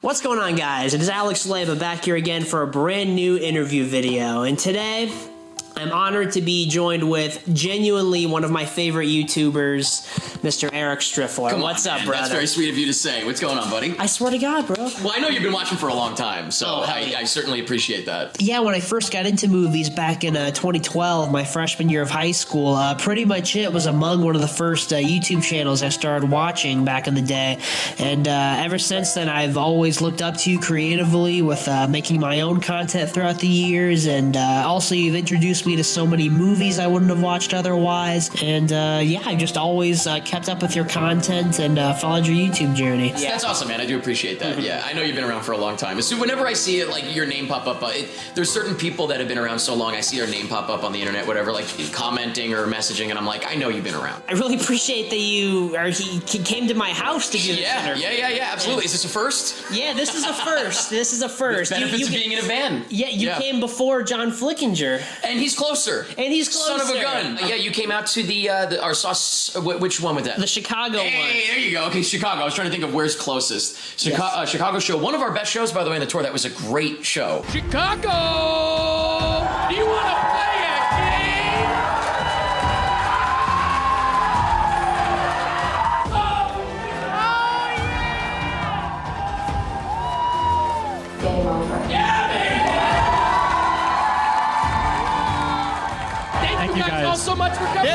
What's going on, guys? It is Alex Leba back here again for a brand new interview video, and today I'm honored to be joined with genuinely one of my favorite YouTubers, Mr. Eric Striffler. What's up, brother? That's very sweet of you to say. What's going on, buddy? I swear to God, bro. Well, I know you've been watching for a long time, so I certainly appreciate that. Yeah, when I first got into movies back in 2012, my freshman year of high school, Pretty Much It was among one of the first YouTube channels I started watching back in the day. And ever since then, I've always looked up to you creatively with making my own content throughout the years. And also, you've introduced me to so many movies I wouldn't have watched otherwise. And yeah, I've just always kept up with your content and followed your YouTube journey. Yeah. That's awesome, man. I do appreciate that. Yeah, I know you've been around for a long time. So whenever I see it, like your name pop up, there's certain people that have been around so long, I see their name pop up on the internet, whatever, like commenting or messaging, and I'm like, I know you've been around. I really appreciate that he came to my house to do this. Yeah, absolutely. Is this a first? Yeah, this is a first. This is a first. The benefits of being in a van. Yeah, you came before John Flickinger. And he's closer. Son of a gun. Yeah, you came out to our sauce. Which one was that? The Chicago one. Hey, there you go. Okay, Chicago. I was trying to think of where's closest. Chicago show. One of our best shows, by the way, on the tour. That was a great show. Chicago! Do you want to play a game? Game over. Thank you guys all so much for coming.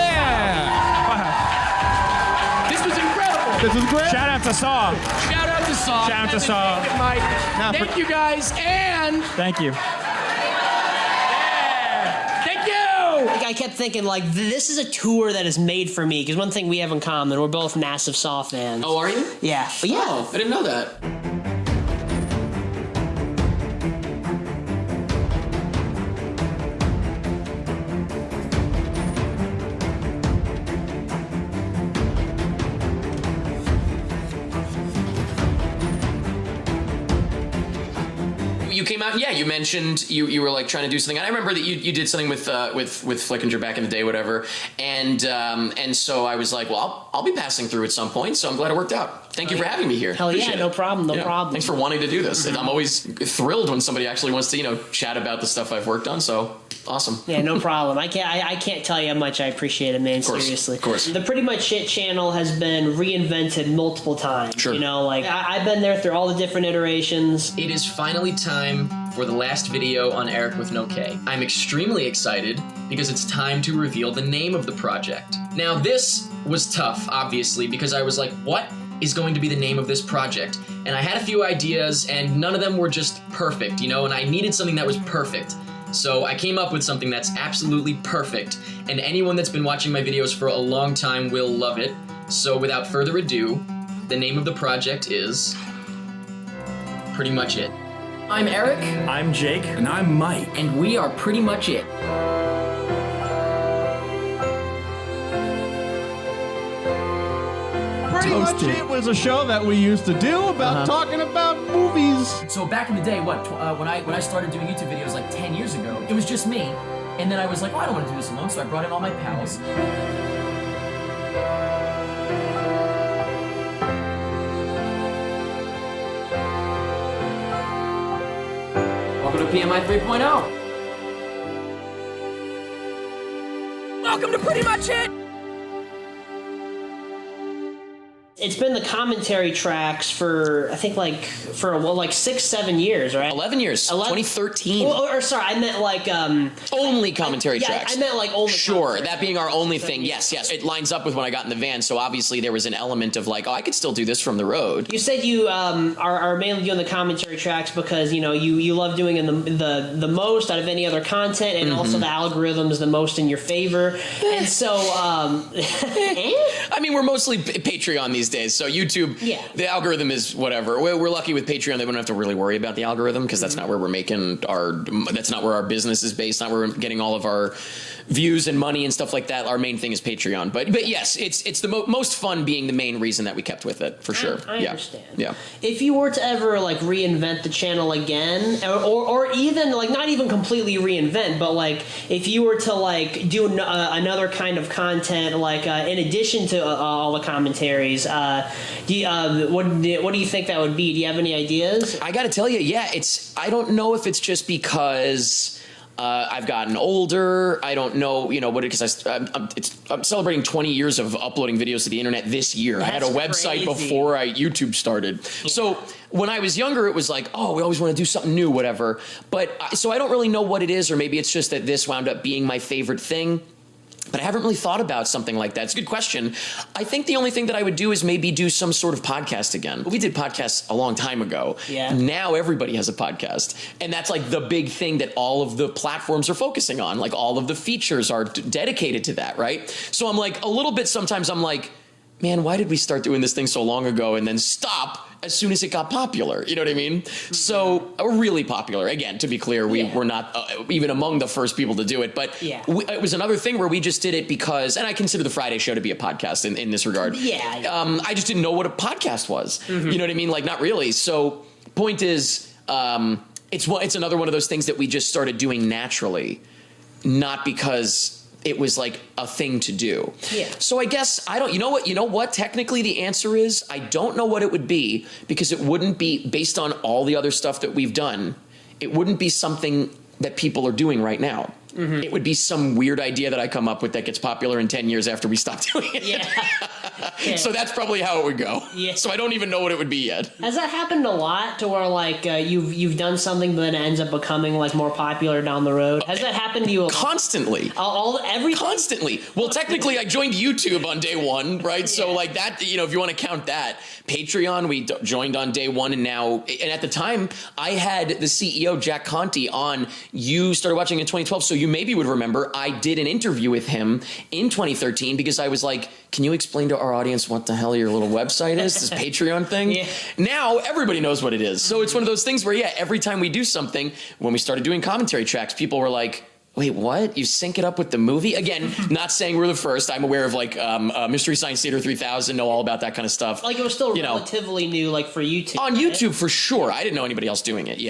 This was incredible. This was great. Shout out to Saw. Shout out to Saw. Shout out to Saw. Thank you guys, and thank you. thank you. I kept thinking, like, this is a tour that is made for me, because one thing we have in common, we're both massive Saw fans. Oh, are you? Yeah. But yeah. Oh, I didn't know that. You came out, yeah. You mentioned you were like trying to do something. And I remember that you did something with Flickinger back in the day, whatever. And so I was like, well, I'll be passing through at some point. So I'm glad it worked out. Thank you for having me here. Hell yeah, no problem, no problem. Thanks for wanting to do this. And I'm always thrilled when somebody actually wants to chat about the stuff I've worked on. So awesome. Yeah, no problem. I can't tell you how much I appreciate it, man. Seriously. Of course. The Pretty Much It channel has been reinvented multiple times. Sure. I've been there through all the different iterations. It is finally time for the last video on Eric with no K. I'm extremely excited because it's time to reveal the name of the project. Now, this was tough, obviously, because I was like, what is going to be the name of this project? And I had a few ideas, and none of them were just perfect, and I needed something that was perfect. So I came up with something that's absolutely perfect, and anyone that's been watching my videos for a long time will love it. So without further ado, the name of the project is Pretty Much It. I'm Eric. I'm Jake. And I'm Mike. And we are Pretty Much It. Pretty Much It was a show that we used to do about talking about movies. So back in the day, when I started doing YouTube videos like 10 years ago, it was just me. And then I was like, oh, I don't want to do this alone, so I brought in all my pals. Welcome to PMI 3.0. Welcome to Pretty Much It. It's been the commentary tracks for, I think, like 6-7 years, right? 11 years. 2013. Or sorry, I meant like only commentary tracks. I meant like only. Sure, that being our only thing. Yes. It lines up with when I got in the van. So obviously there was an element of like, oh, I could still do this from the road. You said you are mainly doing the commentary tracks because you love doing the most out of any other content, and also the algorithm's the most in your favor. And so, I mean, we're mostly Patreon these days, so YouTube, the algorithm is whatever. We're lucky with Patreon that we don't have to really worry about the algorithm, because that's not where we're making that's not where our business is based, not where we're getting all of our views and money and stuff like that. Our main thing is Patreon, but yes, it's the most fun being the main reason that we kept with it, for sure. I understand. Yeah. If you were to ever like reinvent the channel again, or even like not even completely reinvent, but like if you were to like do another kind of content, like in addition to all the commentaries, What do you think that would be? Do you have any ideas? I got to tell you, yeah, I don't know if it's just because I've gotten older. I don't know, because I'm celebrating 20 years of uploading videos to the internet this year. I had a website before YouTube started. Yeah. So when I was younger, it was like, oh, we always want to do something new, whatever. But so I don't really know what it is, or maybe it's just that this wound up being my favorite thing. But I haven't really thought about something like that. It's a good question. I think the only thing that I would do is maybe do some sort of podcast again. We did podcasts a long time ago. Yeah. Now everybody has a podcast. And that's like the big thing that all of the platforms are focusing on. Like all of the features are dedicated to that, right? So I'm like, a little bit sometimes I'm like, man, why did we start doing this thing so long ago and then stop as soon as it got popular? You know what I mean? So really popular. Again, to be clear, we were not even among the first people to do it. But it was another thing where we just did it because, and I consider the Friday show to be a podcast in this regard. Yeah. I just didn't know what a podcast was. Mm-hmm. You know what I mean? Like, not really. So point is, it's another one of those things that we just started doing naturally, not because it was like a thing to do. Yeah. So I guess you know what? Technically the answer is I don't know what it would be, because it wouldn't be based on all the other stuff that we've done. It wouldn't be something that people are doing right now. Mm-hmm. It would be some weird idea that I come up with that gets popular in 10 years after we stop doing it. Yeah. So that's probably how it would go. Yeah. So I don't even know what it would be yet. Has that happened a lot to where like you've done something but then it ends up becoming like more popular down the road? Has that happened to you a lot? Constantly? Everything? Constantly. Well, technically I joined YouTube on day one, right? Yeah. So like that, if you want to count that. Patreon, we joined on day one, and at the time I had the CEO Jack Conte on. You started watching in 2012, so you maybe would remember I did an interview with him in 2013 because I was like, can you explain to our audience what the hell your little website is, this Patreon thing? Yeah. Now everybody knows what it is. So it's one of those things where, every time we do something, when we started doing commentary tracks, people were like, wait, what? You sync it up with the movie? Again, not saying we're the first. I'm aware of like Mystery Science Theater 3000, know all about that kind of stuff. Like it was still relatively new, like for YouTube. On YouTube, for sure. I didn't know anybody else doing it,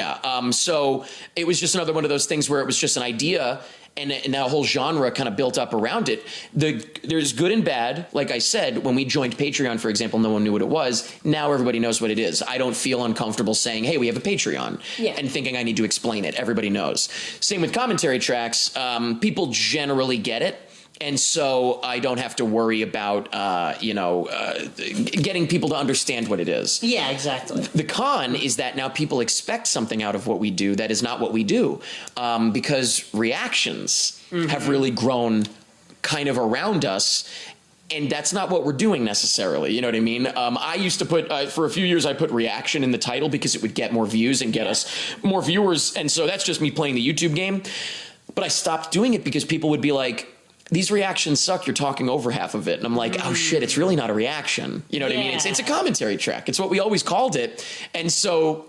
so it was just another one of those things where it was just an idea, and that whole genre kind of built up around it. There's good and bad. Like I said, when we joined Patreon, for example, no one knew what it was. Now everybody knows what it is. I don't feel uncomfortable saying, hey, we have a Patreon, and thinking I need to explain it. Everybody knows. Same with commentary tracks. People generally get it. And so I don't have to worry about, getting people to understand what it is. Yeah, exactly. The con is that now people expect something out of what we do that is not what we do, because reactions have really grown kind of around us. And that's not what we're doing necessarily. You know what I mean? I used to put, for a few years, I put reaction in the title because it would get more views and get us more viewers. And so that's just me playing the YouTube game. But I stopped doing it because people would be like, these reactions suck, you're talking over half of it. And I'm like, oh shit, it's really not a reaction. You know what I mean? It's a commentary track. It's what we always called it. And so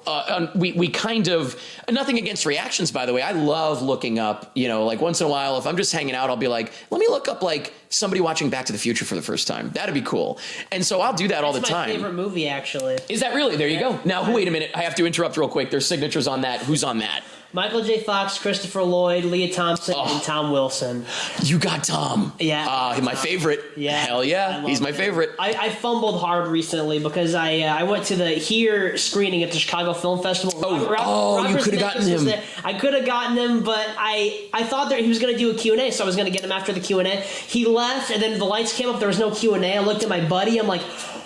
we kind of, nothing against reactions, by the way. I love looking up, like once in a while, if I'm just hanging out, I'll be like, let me look up like somebody watching Back to the Future for the first time. That'd be cool. And so I'll do that all the time. That's my favorite movie, actually. Is that really? There you go. Now, wait a minute. I have to interrupt real quick. There's signatures on that. Who's on that? Michael J. Fox, Christopher Lloyd, Leah Thompson, and Tom Wilson. You got Tom. Yeah. My favorite. Yeah. Hell yeah. He's my favorite. I fumbled hard recently because I went to the Here screening at the Chicago Film Festival. You could have gotten him. I could have gotten him, but I thought that he was going to do a Q&A, so I was going to get him after the Q&A. He left, and then the lights came up. There was no Q&A. I looked at my buddy. I'm like,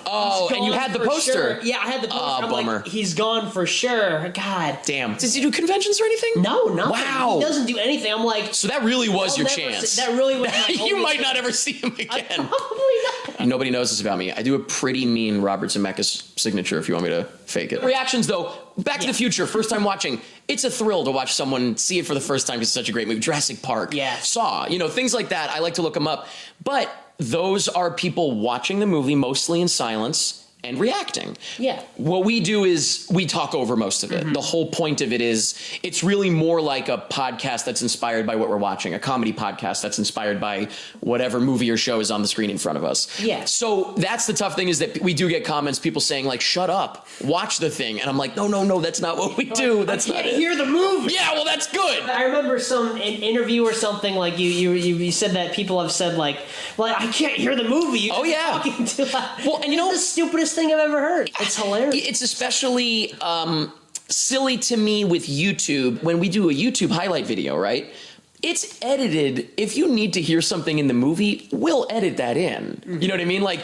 oh, and you had the poster. Sure. Yeah, I had the poster. I'm bummer. like, he's gone for sure. God. Damn. Does he do conventions or anything? No, nothing. Wow. He doesn't do anything. I'm like... So that really was your chance. That really was my You might not ever see him again. Probably not. Nobody knows this about me. I do a pretty mean Robert Zemeckis signature if you want me to fake it. Reactions, though. Back to the Future, first time watching. It's a thrill to watch someone see it for the first time because it's such a great movie. Jurassic Park. Yeah. Saw. Things like that. I like to look them up. But those are people watching the movie mostly in silence and reacting. Yeah. What we do is we talk over most of it. The whole point of it is it's really more like a podcast that's inspired by what we're watching, a comedy podcast that's inspired by whatever movie or show is on the screen in front of us. Yeah. So that's the tough thing, is that we do get comments, people saying like, shut up, watch the thing. And I'm like, no, that's not what we do. That's I not can't it. hear the movie. Yeah, well, that's good. I remember some interview or something, like you said that people have said like, well, I can't hear the movie. You're talking too loud. Well, and you know, it's the stupidest thing I've ever heard. It's hilarious. It's especially silly to me with YouTube. When we do a YouTube highlight video, right? It's edited. If you need to hear something in the movie, we'll edit that in. You know what I mean? Like,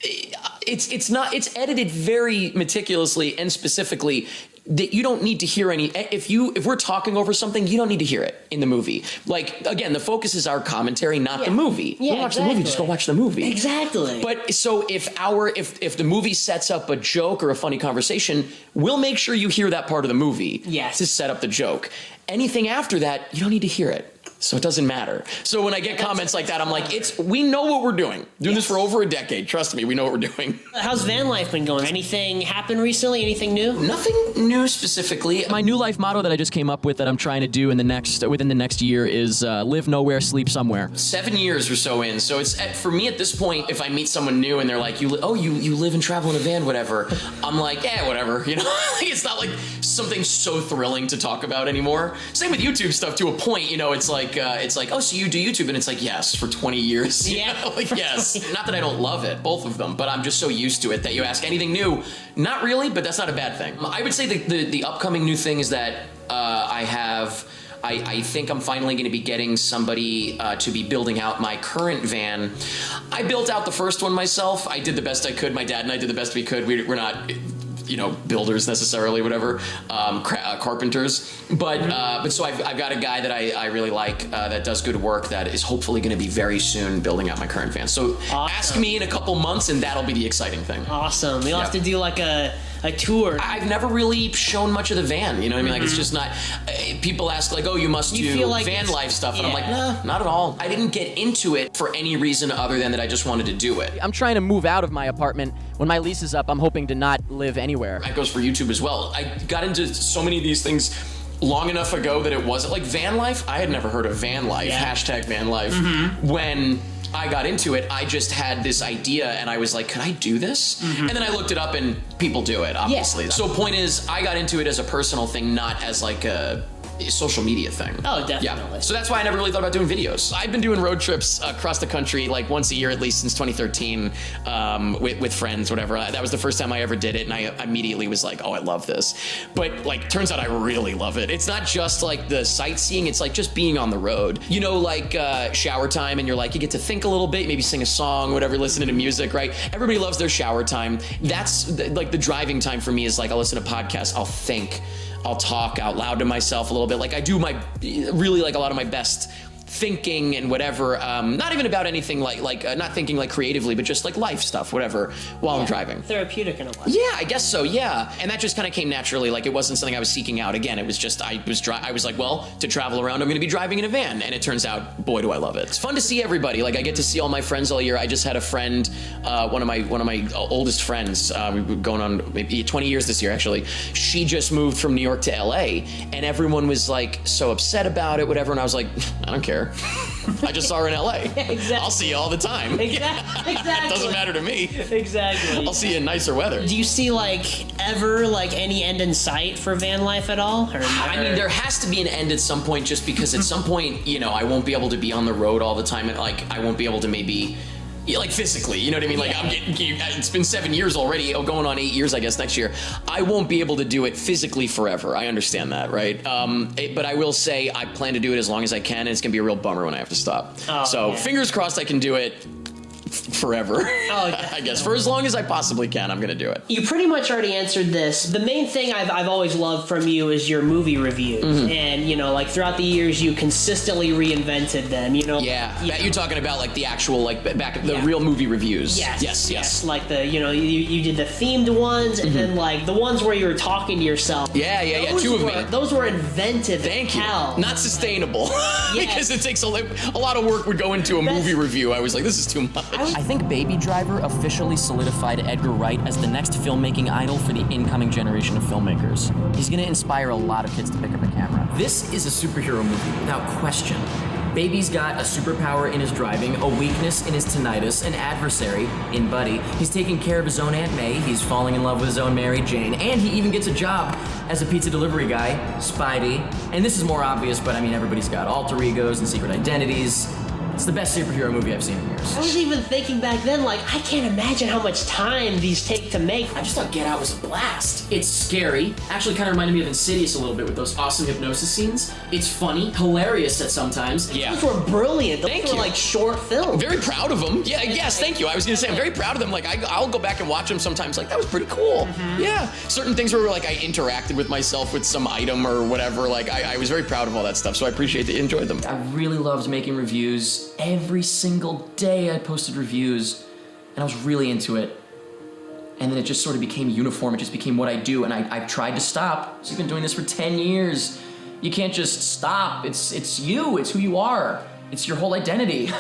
it's edited very meticulously and specifically, that you don't need to hear any. If we're talking over something, you don't need to hear it in the movie. Like, again, the focus is our commentary, not the movie. Yeah, watch the movie. Just go watch the movie. Exactly. But so if the movie sets up a joke or a funny conversation, we'll make sure you hear that part of the movie. Yes. To set up the joke. Anything after that, you don't need to hear it. So it doesn't matter. So when I get comments like that, I'm like, we know what we're doing. Doing this for over a decade. Trust me, we know what we're doing. How's van life been going? Anything happened recently? Anything new? Nothing new specifically. My new life motto that I just came up with that I'm trying to do within the next year is live nowhere, sleep somewhere. 7 years or so in. So it's for me at this point, if I meet someone new and they're like, you live and travel in a van, whatever. I'm like, yeah, whatever. You know, it's not like something so thrilling to talk about anymore. Same with YouTube stuff to a point. You know, it's like, oh, so you do YouTube? And it's like, yes, for 20 years. Yeah. Like, yes. Not that I don't love it, both of them, but I'm just so used to it that you ask anything new. Not really, but that's not a bad thing. I would say the upcoming new thing is that I think I'm finally going to be getting somebody to be building out my current van. I built out the first one myself. I did the best I could. My dad and I did the best we could. We're not, builders necessarily, whatever, carpenters. But so I've got a guy that I really like that does good work that is hopefully going to be very soon building out my current van. So ask me in a couple months and that'll be the exciting thing. Awesome. You'll have to do like a tour. I've never really shown much of the van, you know what I mean? Like, it's just not, people ask like, oh, you must do like van life stuff. And I'm like, nah, not at all. I didn't get into it for any reason other than that I just wanted to do it. I'm trying to move out of my apartment. When my lease is up, I'm hoping to not live anywhere. That goes for YouTube as well. I got into so many of these things long enough ago that it wasn't like van life. I had never heard of van life, hashtag van life. When I got into it, I just had this idea and I was like, could I do this? And then I looked it up and people do it, obviously. So point is, I got into it as a personal thing, not as like a social media thing. Oh, definitely. Yeah. So that's why I never really thought about doing videos. I've been doing road trips across the country like once a year at least since 2013 with friends, whatever. That was the first time I ever did it, and I immediately was like, oh, I love this. But like, turns out I really love it. It's not just like the sightseeing, it's like just being on the road. You know, like shower time, and you're like, you get to think a little bit, maybe sing a song, whatever, listening to music, right? Everybody loves their shower time. That's like the driving time for me is like, I'll listen to podcasts, I'll think, I'll talk out loud to myself a little bit. Like I do really like a lot of my best thinking and whatever, not even about anything like not thinking like creatively, but just like life stuff, whatever, while I'm driving. Therapeutic in a way. Yeah, I guess so, yeah. And that just kind of came naturally. Like it wasn't something I was seeking out. Again, it was just, I was like, well, to travel around, I'm going to be driving in a van. And it turns out, boy, do I love it. It's fun to see everybody. Like I get to see all my friends all year. I just had a friend, one of my oldest friends, we've been going on maybe 20 years this year, actually. She just moved from New York to LA, and everyone was like so upset about it, whatever. And I was like, I don't care. I just saw her in LA. Exactly. I'll see you all the time. Exactly. It doesn't matter to me. Exactly. I'll see you in nicer weather. Do you see ever any end in sight for van life at all? I mean, there has to be an end at some point, just because at some point, I won't be able to be on the road all the time, and I won't be able to maybe. Physically, you know what I mean? Like, it's been 7 years already, going on 8 years, I guess, next year. I won't be able to do it physically forever. I understand that, right? But I will say I plan to do it as long as I can, and it's going to be a real bummer when I have to stop. Fingers crossed I can do it forever. I guess for as long as I possibly can, I'm gonna do it. You pretty much already answered this. The main thing I've always loved from you is your movie reviews, and throughout the years you consistently reinvented them. You're talking about the actual back the real movie reviews. Yes. Like you did the themed ones, and then the ones where you were talking to yourself. Yeah. Two of me. Those were inventive. Thank you. Hell. Not sustainable because it takes a lot of work would go into a movie review. I was like, this is too much. I think Baby Driver officially solidified Edgar Wright as the next filmmaking idol for the incoming generation of filmmakers. He's gonna inspire a lot of kids to pick up a camera. This is a superhero movie, without question. Baby's got a superpower in his driving, a weakness in his tinnitus, an adversary in Buddy. He's taking care of his own Aunt May, he's falling in love with his own Mary Jane, and he even gets a job as a pizza delivery guy, Spidey. And this is more obvious, but I mean, everybody's got alter egos and secret identities. It's the best superhero movie I've seen in years. I was even thinking back then, like, I can't imagine how much time these take to make. I just thought Get Out was a blast. It's scary. Actually kind of reminded me of Insidious a little bit with those awesome hypnosis scenes. It's funny, hilarious at sometimes. Yeah. Those were brilliant. Those Thank were you. like short films. Very proud of them. Yeah, yes, thank you. I was gonna say I'm very proud of them. Like I'll go back and watch them sometimes. Like that was pretty cool. Yeah, certain things where like I interacted with myself with some item or whatever. Like I was very proud of all that stuff. So I appreciate that you enjoyed them. I really loved making reviews. Every single day I posted reviews, and I was really into it. And then it just sort of became uniform. It just became what I do, and I've tried to stop. So I've been doing this for 10 years. You can't just stop. It's you. It's who you are. It's your whole identity.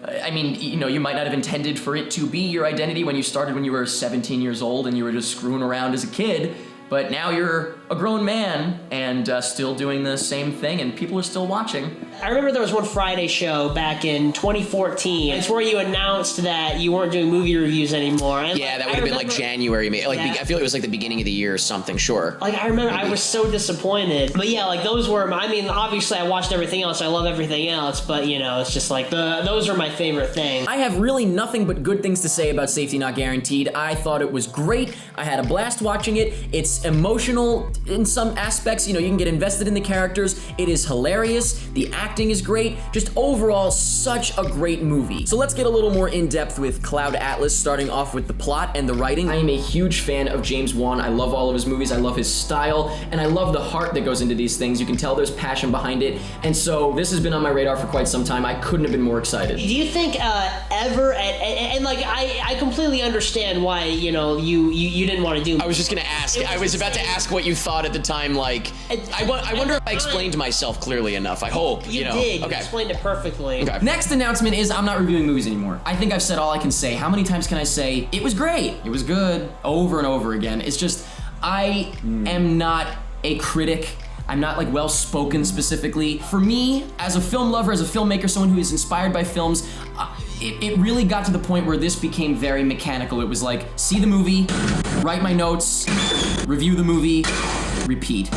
I mean, you know, you might not have intended for it to be your identity when you started when you were 17 years old and you were just screwing around as a kid. But now you're a grown man and still doing the same thing, and people are still watching. I remember there was one Friday show back in 2014. It's where you announced that you weren't doing movie reviews anymore. And Yeah, that would have been like January. Like Yeah. I feel it was like the beginning of the year or something. Sure. Like, I remember I was so disappointed. But yeah, like, those were, I mean, obviously I watched everything else. I love everything else. But, you know, it's just like, those are my favorite things. I have really nothing but good things to say about Safety Not Guaranteed. I thought it was great. I had a blast watching it. It's emotional in some aspects. You know, you can get invested in the characters. It is hilarious. The acting is great. Just overall, such a great movie. So let's get a little more in-depth with Cloud Atlas, starting off with the plot and the writing. I am a huge fan of James Wan. I love all of his movies. I love his style, and I love the heart that goes into these things. You can tell there's passion behind it. And so this has been on my radar for quite some time. I couldn't have been more excited. Do you think ever, and like, I completely understand why, you know, you didn't want to do. I was just gonna ask. I was about to ask what you thought at the time. Like, I wonder if I explained myself clearly enough. I hope. You know. did. You Okay. explained it perfectly. Okay. Next announcement is I'm not reviewing movies anymore. I think I've said all I can say. How many times can I say, it was great, it was good, over and over again? It's just, I am not a critic. I'm not like well-spoken specifically. For me, as a film lover, as a filmmaker, someone who is inspired by films, it really got to the point where this became very mechanical. It was like, see the movie, write my notes, review the movie, repeat.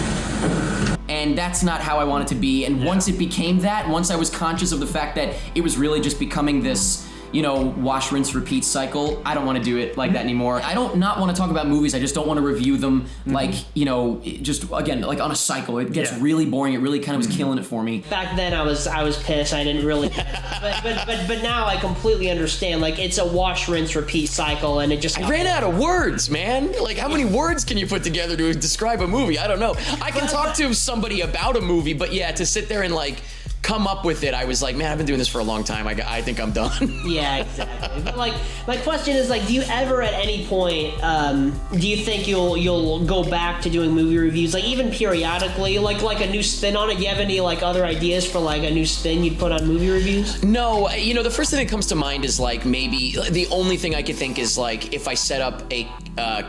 And that's not how I want it to be. And once it became that, once I was conscious of the fact that it was really just becoming this, you know, wash, rinse, repeat cycle, I don't want to do it like that anymore. I don't not want to talk about movies. I just don't want to review them like, you know, just again, like on a cycle. It gets really boring. It really kind of was killing it for me. Back then I was pissed. I didn't really, but now I completely understand. Like, it's a wash, rinse, repeat cycle, and it just. I ran out of words, man. Like, how many words can you put together to describe a movie? I don't know. I can talk to somebody about a movie, but yeah, to sit there and like come up with it, I was like, man, I've been doing this for a long time. I think I'm done. Yeah, exactly. But like, my question is, like, do you ever at any point, do you think you'll go back to doing movie reviews, like even periodically, like a new spin on it? Do you have any like other ideas for like a new spin you'd put on movie reviews? No, you know, the first thing that comes to mind is like maybe the only thing I could think is like if I set up a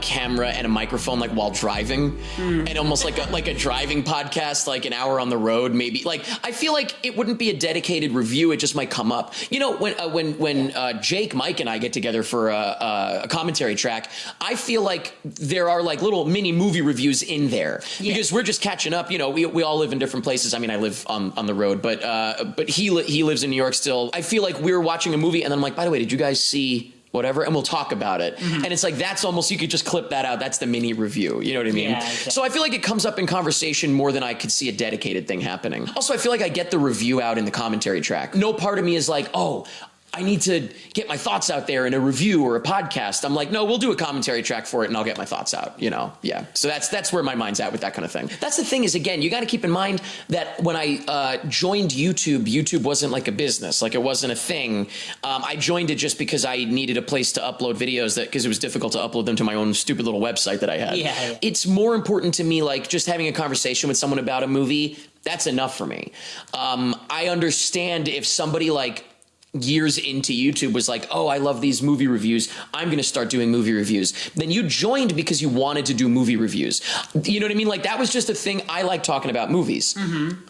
camera and a microphone like while driving, and almost like a driving podcast, like an hour on the road, maybe. Like, I feel like it wouldn't be a dedicated review. It just might come up. You know, when Jake, Mike, and I get together for a commentary track, I feel like there are like little mini movie reviews in there because we're just catching up. You know, we all live in different places. I mean, I live on the road, but he lives in New York still. I feel like we're watching a movie, and then I'm like, by the way, did you guys see whatever? And we'll talk about it. And it's like, that's almost, you could just clip that out. That's the mini review. You know what I mean? Yeah, exactly. So I feel like it comes up in conversation more than I could see a dedicated thing happening. Also, I feel like I get the review out in the commentary track. No part of me is like, oh, I need to get my thoughts out there in a review or a podcast. I'm like, no, we'll do a commentary track for it and I'll get my thoughts out, you know? Yeah. So that's where my mind's at with that kind of thing. That's the thing is, again, you got to keep in mind that when I joined YouTube wasn't like a business. Like, it wasn't a thing. I joined it just because I needed a place to upload videos because it was difficult to upload them to my own stupid little website that I had. Yeah. It's more important to me, like, just having a conversation with someone about a movie. That's enough for me. I understand if somebody like years into YouTube was like, oh, I love these movie reviews, I'm gonna start doing movie reviews. Then you joined because you wanted to do movie reviews. You know what I mean? Like, that was just a thing. I like talking about movies.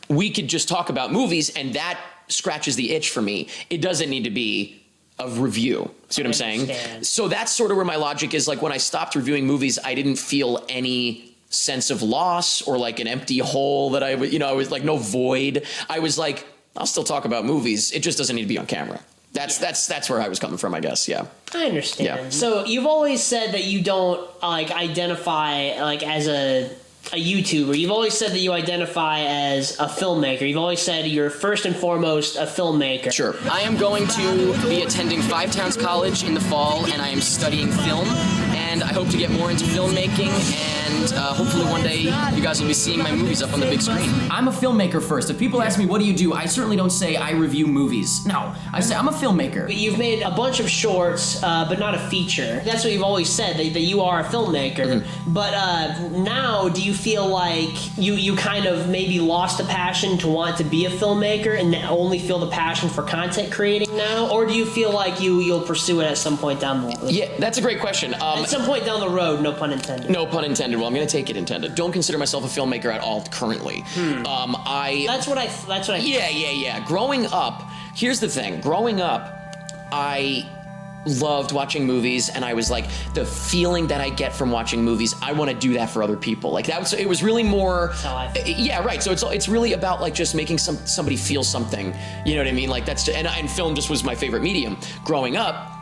We could just talk about movies, and that scratches the itch for me. It doesn't need to be a review. See what I'm saying? So that's sort of where my logic is. Like, when I stopped reviewing movies, I didn't feel any sense of loss or like an empty hole that I was like, no void. I was like, I'll still talk about movies. It just doesn't need to be on camera. That's where I was coming from, I guess. Yeah. I understand. Yeah. So you've always said that you don't like identify like as a YouTuber. You've always said that you identify as a filmmaker. You've always said you're first and foremost a filmmaker. Sure. I am going to be attending Five Towns College in the fall, and I am studying film, and I hope to get more into filmmaking, and hopefully one day you guys will be seeing my movies up on the big screen. I'm a filmmaker first. If people ask me, what do you do? I certainly don't say I review movies. No, I say I'm a filmmaker. You've made a bunch of shorts, but not a feature. That's what you've always said, that you are a filmmaker. But now, do you feel like you kind of maybe lost the passion to want to be a filmmaker and only feel the passion for content creating now? Or do you feel like you'll pursue it at some point down the road? Yeah, that's a great question. At some point down the road, no pun intended. No pun intended. Well, I'm going to take it intended. Don't consider myself a filmmaker at all currently. That's what I. Yeah. Growing up, here's the thing. Growing up, I loved watching movies, and I was like, the feeling that I get from watching movies, I want to do that for other people. Like, it was really more. That's how I feel. Yeah, right. So it's really about like just making somebody feel something. You know what I mean? Like, and film just was my favorite medium growing up.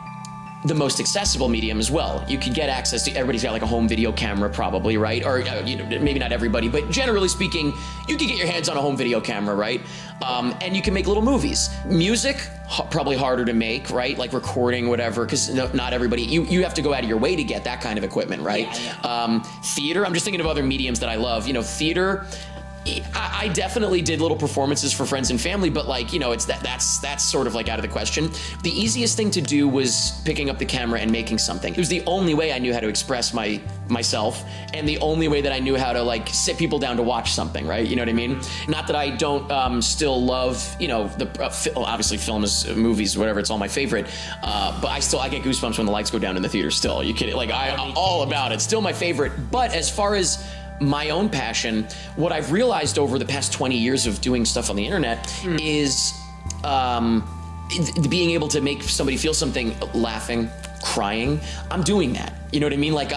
The most accessible medium as well. You can get access to, everybody's got like a home video camera probably, right? Or maybe not everybody, but generally speaking, you can get your hands on a home video camera, right? And you can make little movies. Music, probably harder to make, right? Like recording, whatever, because not everybody, you have to go out of your way to get that kind of equipment, right? Yeah. Theater, I'm just thinking of other mediums that I love. Theater, I definitely did little performances for friends and family, but like, it's that's sort of like out of the question. The easiest thing to do was picking up the camera and making something. It was the only way I knew how to express myself, and the only way that I knew how to like sit people down to watch something, right? You know what I mean? Not that I don't still love, obviously film is movies, whatever, it's all my favorite, but I get goosebumps when the lights go down in the theater still. You kidding? Like, I'm all about it. Still my favorite. But as far as my own passion, what I've realized over the past 20 years of doing stuff on the internet is being able to make somebody feel something, laughing, crying. I'm doing that. You know what I mean? Like,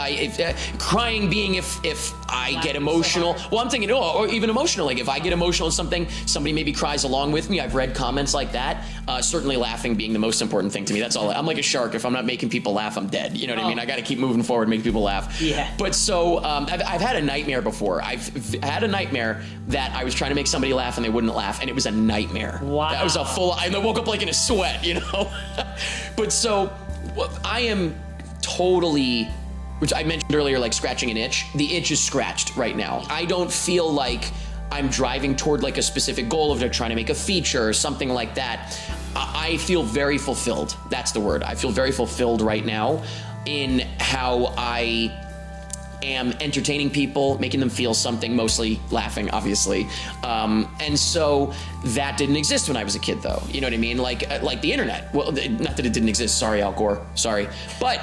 crying being if I get emotional. Well, I'm thinking, or even emotional. Like, if I get emotional in something, somebody maybe cries along with me. I've read comments like that. Certainly laughing being the most important thing to me. That's all. I'm like a shark. If I'm not making people laugh, I'm dead. You know what I mean? I got to keep moving forward, make people laugh. Yeah. But so, I've had a nightmare before. I've had a nightmare that I was trying to make somebody laugh and they wouldn't laugh, and it was a nightmare. Wow. That was I woke up like in a sweat, But so, I am totally, which I mentioned earlier, like scratching an itch. The itch is scratched right now. I don't feel like I'm driving toward like a specific goal of trying to make a feature or something like that. I feel very fulfilled. That's the word. I feel very fulfilled right now in how I am entertaining people, making them feel something, mostly laughing, obviously. And so that didn't exist when I was a kid, though. You know what I mean? Like the internet. Well, not that it didn't exist. Sorry, Al Gore. Sorry. But,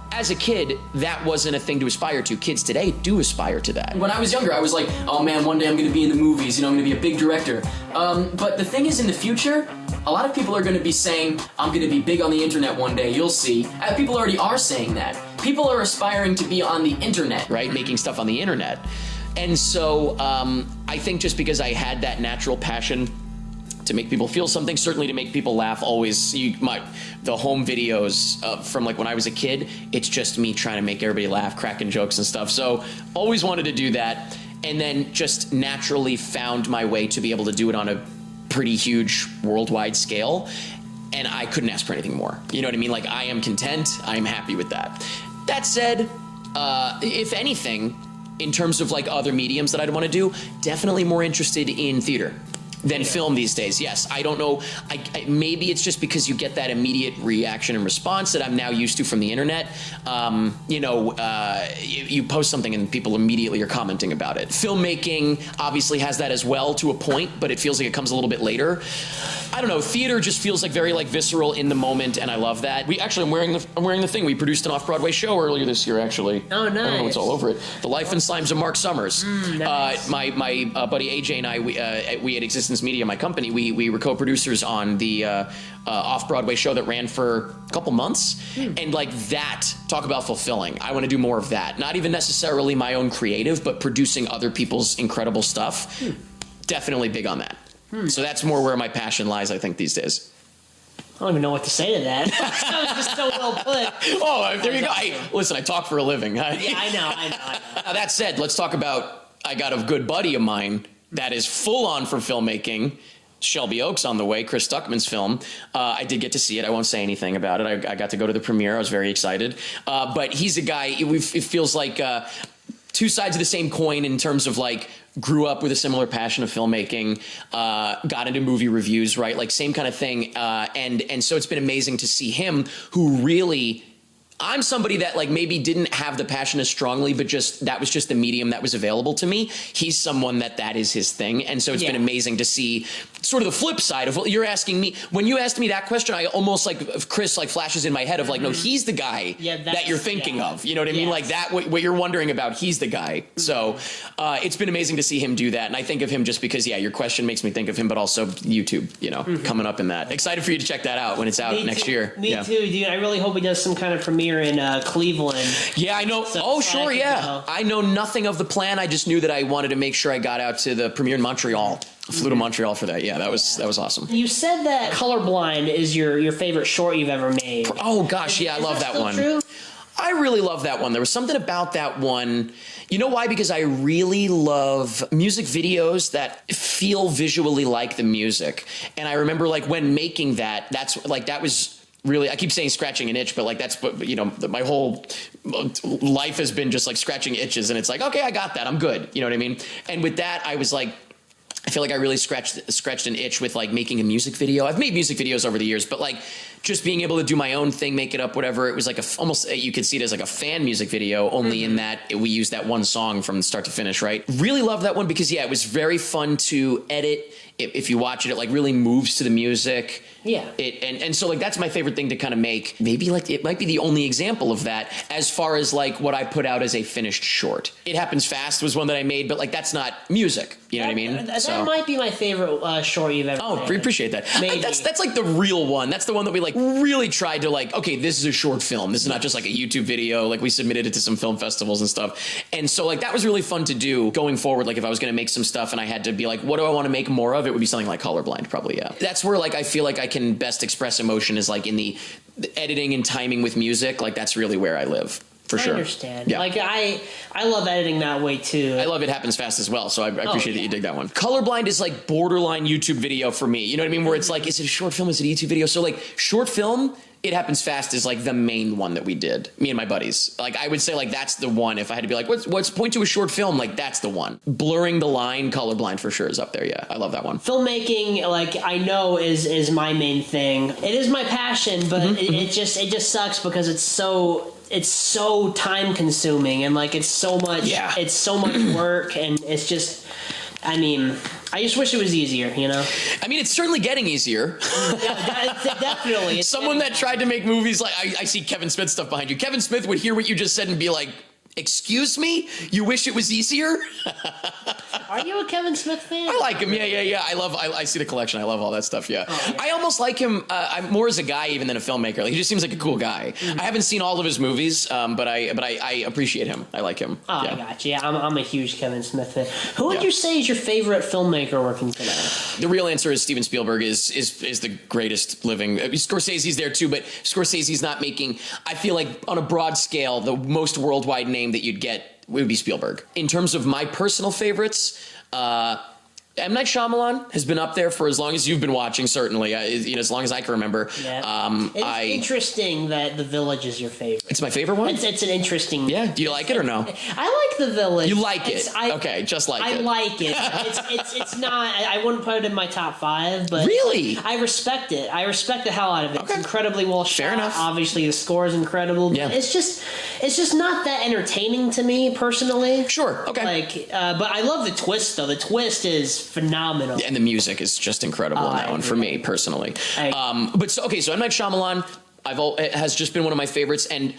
as a kid, that wasn't a thing to aspire to. Kids today do aspire to that. When I was younger, I was like, oh man, one day I'm gonna be in the movies, I'm gonna be a big director. But the thing is, in the future, a lot of people are gonna be saying, I'm gonna be big on the internet one day, you'll see. People already are saying that. People are aspiring to be on the internet. Right, making stuff on the internet. And so, I think just because I had that natural passion to make people feel something, certainly to make people laugh, always, the home videos from like when I was a kid, it's just me trying to make everybody laugh, cracking jokes and stuff. So always wanted to do that, and then just naturally found my way to be able to do it on a pretty huge worldwide scale, and I couldn't ask for anything more. You know what I mean? Like, I am content, I am happy with that. That said, if anything, in terms of like other mediums that I'd want to do, definitely more interested in theater. than film these days. Yes, I don't know. Maybe it's just because you get that immediate reaction and response that I'm now used to from the internet. You post something and people immediately are commenting about it. Filmmaking obviously has that as well to a point, but it feels like it comes a little bit later. I don't know. Theater just feels like very like visceral in the moment, and I love that. I'm wearing the thing. We produced an off-Broadway show earlier this year, actually. Oh, nice. I don't know, it's all over it. The Life and Slimes of Mark Summers. Nice. My buddy AJ and I, we at Existence Media, my company, we were co-producers on the off-Broadway show that ran for a couple months. And like that, talk about fulfilling. I want to do more of that. Not even necessarily my own creative, but producing other people's incredible stuff. Definitely big on that. So that's more where my passion lies, I think, these days. I don't even know what to say to that. That was just so well put. Oh, there you go. Listen, I talk for a living. Yeah, I know. Now, that said, let's talk about, I got a good buddy of mine that is full on for filmmaking. Shelby Oaks on the way, Chris Stuckman's film. I did get to see it. I won't say anything about it. I got to go to the premiere. I was very excited. But he's a guy, it feels like two sides of the same coin in terms of like, grew up with a similar passion of filmmaking, got into movie reviews, right? Like same kind of thing. And so it's been amazing to see him who really, I'm somebody that like maybe didn't have the passion as strongly, but just that was just the medium that was available to me. He's someone that is his thing. And so it's been amazing to see sort of the flip side of what you're asking me. When you asked me that question, I almost like Chris like flashes in my head of like, no, he's the guy that you're thinking of. You know what I mean? Like that, what you're wondering about, he's the guy. So it's been amazing to see him do that. And I think of him just because, your question makes me think of him, but also YouTube, coming up in that. Excited for you to check that out when it's out next year. Me too, dude. I really hope he does some kind of premiere in Cleveland. Yeah, I know. So sure, yeah. I know nothing of the plan. I just knew that I wanted to make sure I got out to the premiere in Montreal. I flew to Montreal for that. Yeah, that was awesome. You said that Colorblind is your favorite short you've ever made. Oh gosh, I love that one. True? I really love that one. There was something about that one. You know why? Because I really love music videos that feel visually like the music. And I remember like when making that, that was really, I keep saying scratching an itch, but like that's what, my whole life has been just like scratching itches, and it's like, okay, I got that, I'm good. You know what I mean? And with that, I was like, I feel like I really scratched an itch with like making a music video. I've made music videos over the years, but like just being able to do my own thing, make it up, whatever. It was like almost, you could see it as like a fan music video, only in that we used that one song from start to finish, right? Really love that one because it was very fun to edit. If you watch it, it like really moves to the music. Yeah. And so like that's my favorite thing to kind of make. Maybe like it might be the only example of that as far as like what I put out as a finished short. It Happens Fast was one that I made, but like that's not music. You know what I mean? That might be my favorite short you've ever made. Oh, appreciate that. Maybe. That's like the real one. That's the one that we like really tried to like, okay, this is a short film. This is not just like a YouTube video. Like we submitted it to some film festivals and stuff. And so like that was really fun to do going forward. Like if I was going to make some stuff and I had to be like, what do I want to make more of? It would be something like Colorblind, probably. Yeah. That's where like I feel like I can best express emotion is like in the editing and timing with music. Like that's really where I live. For sure. I understand. Yeah. Like I love editing that way too. I love It Happens Fast as well, so I appreciate that you dig that one. Colorblind is like borderline YouTube video for me. You know what I mean? Where it's like, is it a short film? Is it a YouTube video? So like short film, It Happens Fast is like the main one that we did, me and my buddies. Like I would say like that's the one. If I had to be like, what's point to a short film? Like that's the one. Blurring the line, Colorblind for sure is up there. Yeah, I love that one. Filmmaking, like I know is my main thing. It is my passion, but it just sucks because it's so time consuming and like it's so much work, and it's just, I mean, I just wish it was easier, I mean, it's certainly getting easier. Definitely. Someone that tried to make movies like, I see Kevin Smith stuff behind you. Kevin Smith would hear what you just said and be like, excuse me? You wish it was easier? Are you a Kevin Smith fan? I like him. Yeah. I see the collection. I love all that stuff. Yeah. Oh, yeah. I almost like him. I'm more as a guy even than a filmmaker. Like he just seems like a cool guy. I haven't seen all of his movies, but I appreciate him. I like him. Oh, yeah. I got you. Yeah, I'm a huge Kevin Smith fan. Who would you say is your favorite filmmaker working today? The real answer is Steven Spielberg is the greatest living. Scorsese's there too, but Scorsese's not making. I feel like on a broad scale, the most worldwide name that you'd get would be Spielberg. In terms of my personal favorites, M. Night Shyamalan has been up there for as long as you've been watching, certainly. As long as I can remember. Yeah. It's interesting that The Village is your favorite. It's my favorite one? It's an interesting... Yeah. Do you like it or no? I like The Village. You like it? Okay, just like it. I like it. It's not... I wouldn't put it in my top 5, but... Really? I respect it. I respect the hell out of it. Okay. It's incredibly well shot. Fair enough. Obviously, the score is incredible. But it's just not that entertaining to me, personally. Sure, okay. But I love the twist, though. The twist is phenomenal. And the music is just incredible in that one, for me, personally. So M. Night Shyamalan it has just been one of my favorites, and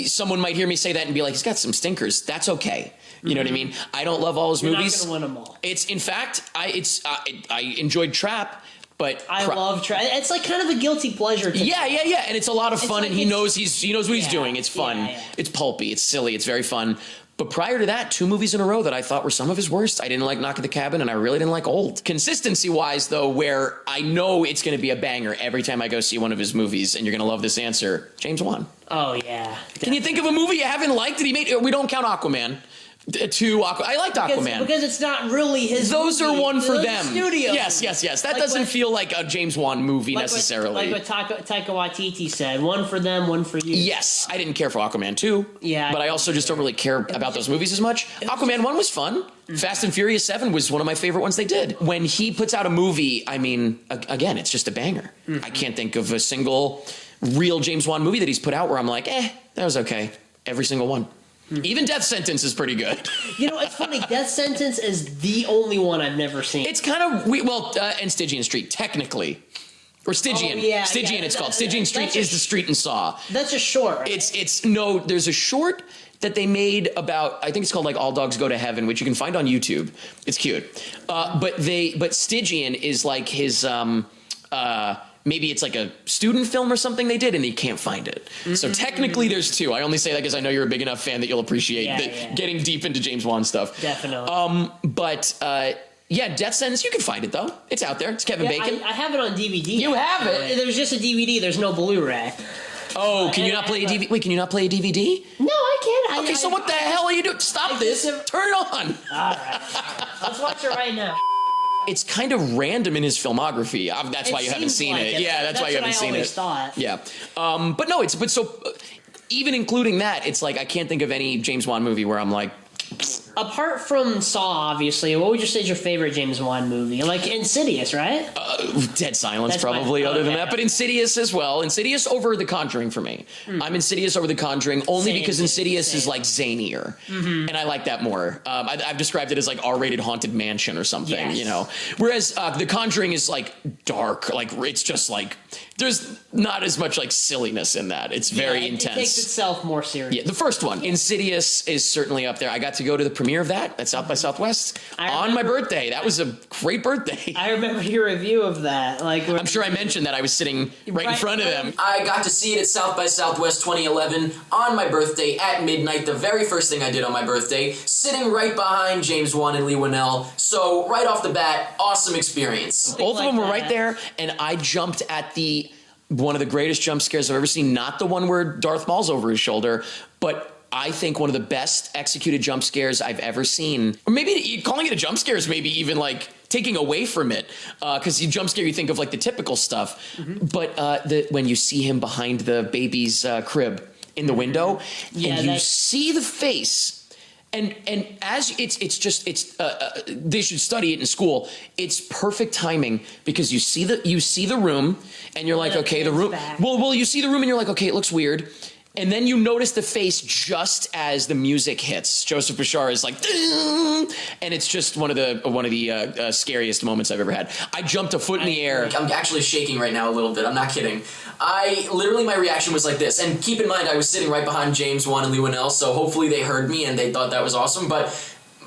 someone might hear me say that and be like, he's got some stinkers. That's okay. You know what I mean? I don't love all his movies. You're not going to win them all. It's, in fact, I enjoyed Trap, but I love Trap. It's like kind of a guilty pleasure. Yeah, and it's a lot of fun, and he knows what he's doing. It's fun. Yeah. It's pulpy. It's silly. It's very fun. But prior to that, 2 movies in a row that I thought were some of his worst. I didn't like Knock at the Cabin, and I really didn't like Old. Consistency-wise, though, where I know it's going to be a banger every time I go see one of his movies, and you're going to love this answer, James Wan. Oh, yeah. Can you think of a movie you haven't liked that he made? We don't count Aquaman. I liked Aquaman. Because it's not really his Those movie. are one for them. Studio. Yes. That doesn't feel like a James Wan movie necessarily. Like what Taika Waititi said. One for them, one for you. Yes. I didn't care for Aquaman 2. Yeah. But I also just don't really care about those movies as much. Aquaman 1 was fun. Fast and Furious 7 was one of my favorite ones they did. When he puts out a movie, I mean, again, it's just a banger. I can't think of a single real James Wan movie that he's put out where I'm like, that was okay. Every single one. Even Death Sentence is pretty good. You know, it's funny. Death Sentence is the only one I've never seen. It's kind of and Stygian Street, technically. Or Stygian. Stygian, it's called. Stygian Street is the street in Saw. That's a short, right? There's a short that they made about, I think it's called like All Dogs Go to Heaven, which you can find on YouTube. It's cute. But Stygian is like his, maybe it's like a student film or something they did, and you can't find it. So technically there's 2. I only say that because I know you're a big enough fan that you'll appreciate getting deep into James Wan stuff. Definitely. Death Sentence, you can find it, though. It's out there. It's Kevin Bacon. I have it on DVD. You have it? There's just a DVD. There's no Blu-ray. Oh, can you not play a DVD? Wait, can you not play a DVD? No, I can. Okay, so what the hell are you doing? Stop this. Turn it on. All right. Let's watch it right now. It's kind of random in his filmography. That's why you haven't seen it. Yeah, that's why you haven't seen it. Thought. Yeah. Even including that, it's like I can't think of any James Wan movie where I'm like, apart from Saw, obviously, what would you say is your favorite James Wan movie? Like Insidious, right? Dead Silence, probably, other than that. But Insidious as well. Insidious over The Conjuring for me. I'm Insidious over The Conjuring only because Insidious is like zanier. And I like that more. I've described it as like R-rated Haunted Mansion or something, you know. Whereas The Conjuring is like dark. Like it's just like, there's not as much like silliness in that. It's very intense. It takes itself more serious. Yeah, the first one, Insidious, is certainly up there. I got to go to the premiere of that at South by Southwest on my birthday. That was a great birthday. I remember your review of that. I'm sure I mentioned that I was sitting right in front of them. I got to see it at South by Southwest 2011 on my birthday at midnight. The very first thing I did on my birthday, sitting right behind James Wan and Lee Winnell. So right off the bat, awesome experience. Both of them were right there, and I jumped at one of the greatest jump scares I've ever seen. Not the one where Darth Maul's over his shoulder, but I think one of the best executed jump scares I've ever seen. Or maybe calling it a jump scare is maybe even like taking away from it. Because you jump scare, you think of like the typical stuff. But when you see him behind the baby's crib in the window, and you see the face. And as they should study it in school. It's perfect timing because you see the room and you're like, okay, the room. Well, you see the room and you're like, okay, it looks weird. And then you notice the face just as the music hits. Joseph Bashar is like, and it's just one of the scariest moments I've ever had. I jumped a foot in the air. I'm actually shaking right now a little bit. I'm not kidding. My reaction was like this. And keep in mind, I was sitting right behind James Wan and Lee Winnell, so hopefully they heard me and they thought that was awesome. But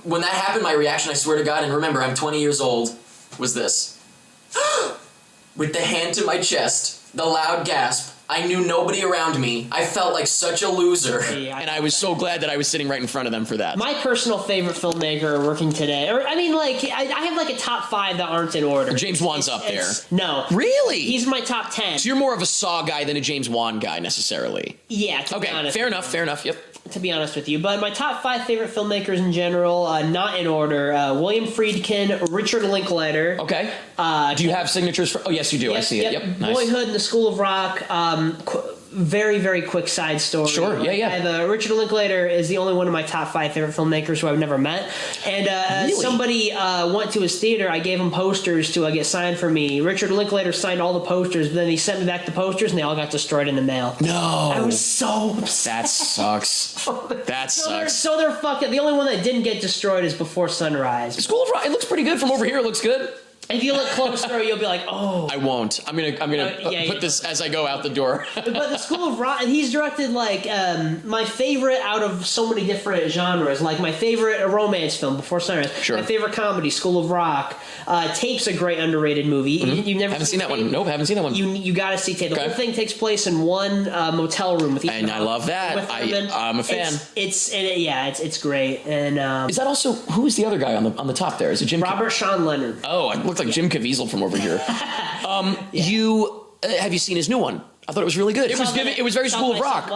when that happened, my reaction, I swear to God, and remember, I'm 20 years old, was this. With the hand to my chest, the loud gasp. I knew nobody around me. I felt like such a loser. And I was so glad that I was sitting right in front of them for that. My personal favorite filmmaker working today, I have like a top 5 that aren't in order. James Wan's up there. No. Really? He's my top 10. So you're more of a Saw guy than a James Wan guy necessarily. Yeah, to be honest. Fair enough, yep. to be honest with you. But my top 5 favorite filmmakers in general, not in order: William Friedkin, Richard Linklater. Okay. Do you have signatures for? Oh, yes, you do. I see it. Yep. Nice. Boyhood and the School of Rock. Very, very quick side story. Sure, yeah. I have, Richard Linklater is the only one of my top 5 favorite filmmakers who I've never met. And Really? somebody went to his theater. I gave him posters to get signed for me. Richard Linklater signed all the posters, but then he sent me back the posters, and they all got destroyed in the mail. No. I was so upset. That sucks. That sucks. So they're fucking. The only one that didn't get destroyed is Before Sunrise. School of Rock. It looks pretty good from over here. It looks good. If you look closer, you'll be like, oh. I won't. I'm gonna put this as I go out the door. But the School of Rock, he's directed like my favorite out of so many different genres. Like my favorite romance film, Before Sunrise. Sure. My favorite comedy, School of Rock. Tape's a great underrated movie. You've never Haven't seen that one. Nope, haven't seen that one. You got to see Tape. The Okay. whole thing takes place in one motel room with And I love that. I'm a fan. It's great. And Is that also who is the other guy on the top there? Is it Jim? Robert Sean Leonard. Oh, it looks like Jim Caviezel from over here. You have you seen his new one? I thought it was really good. It was very School of Rock.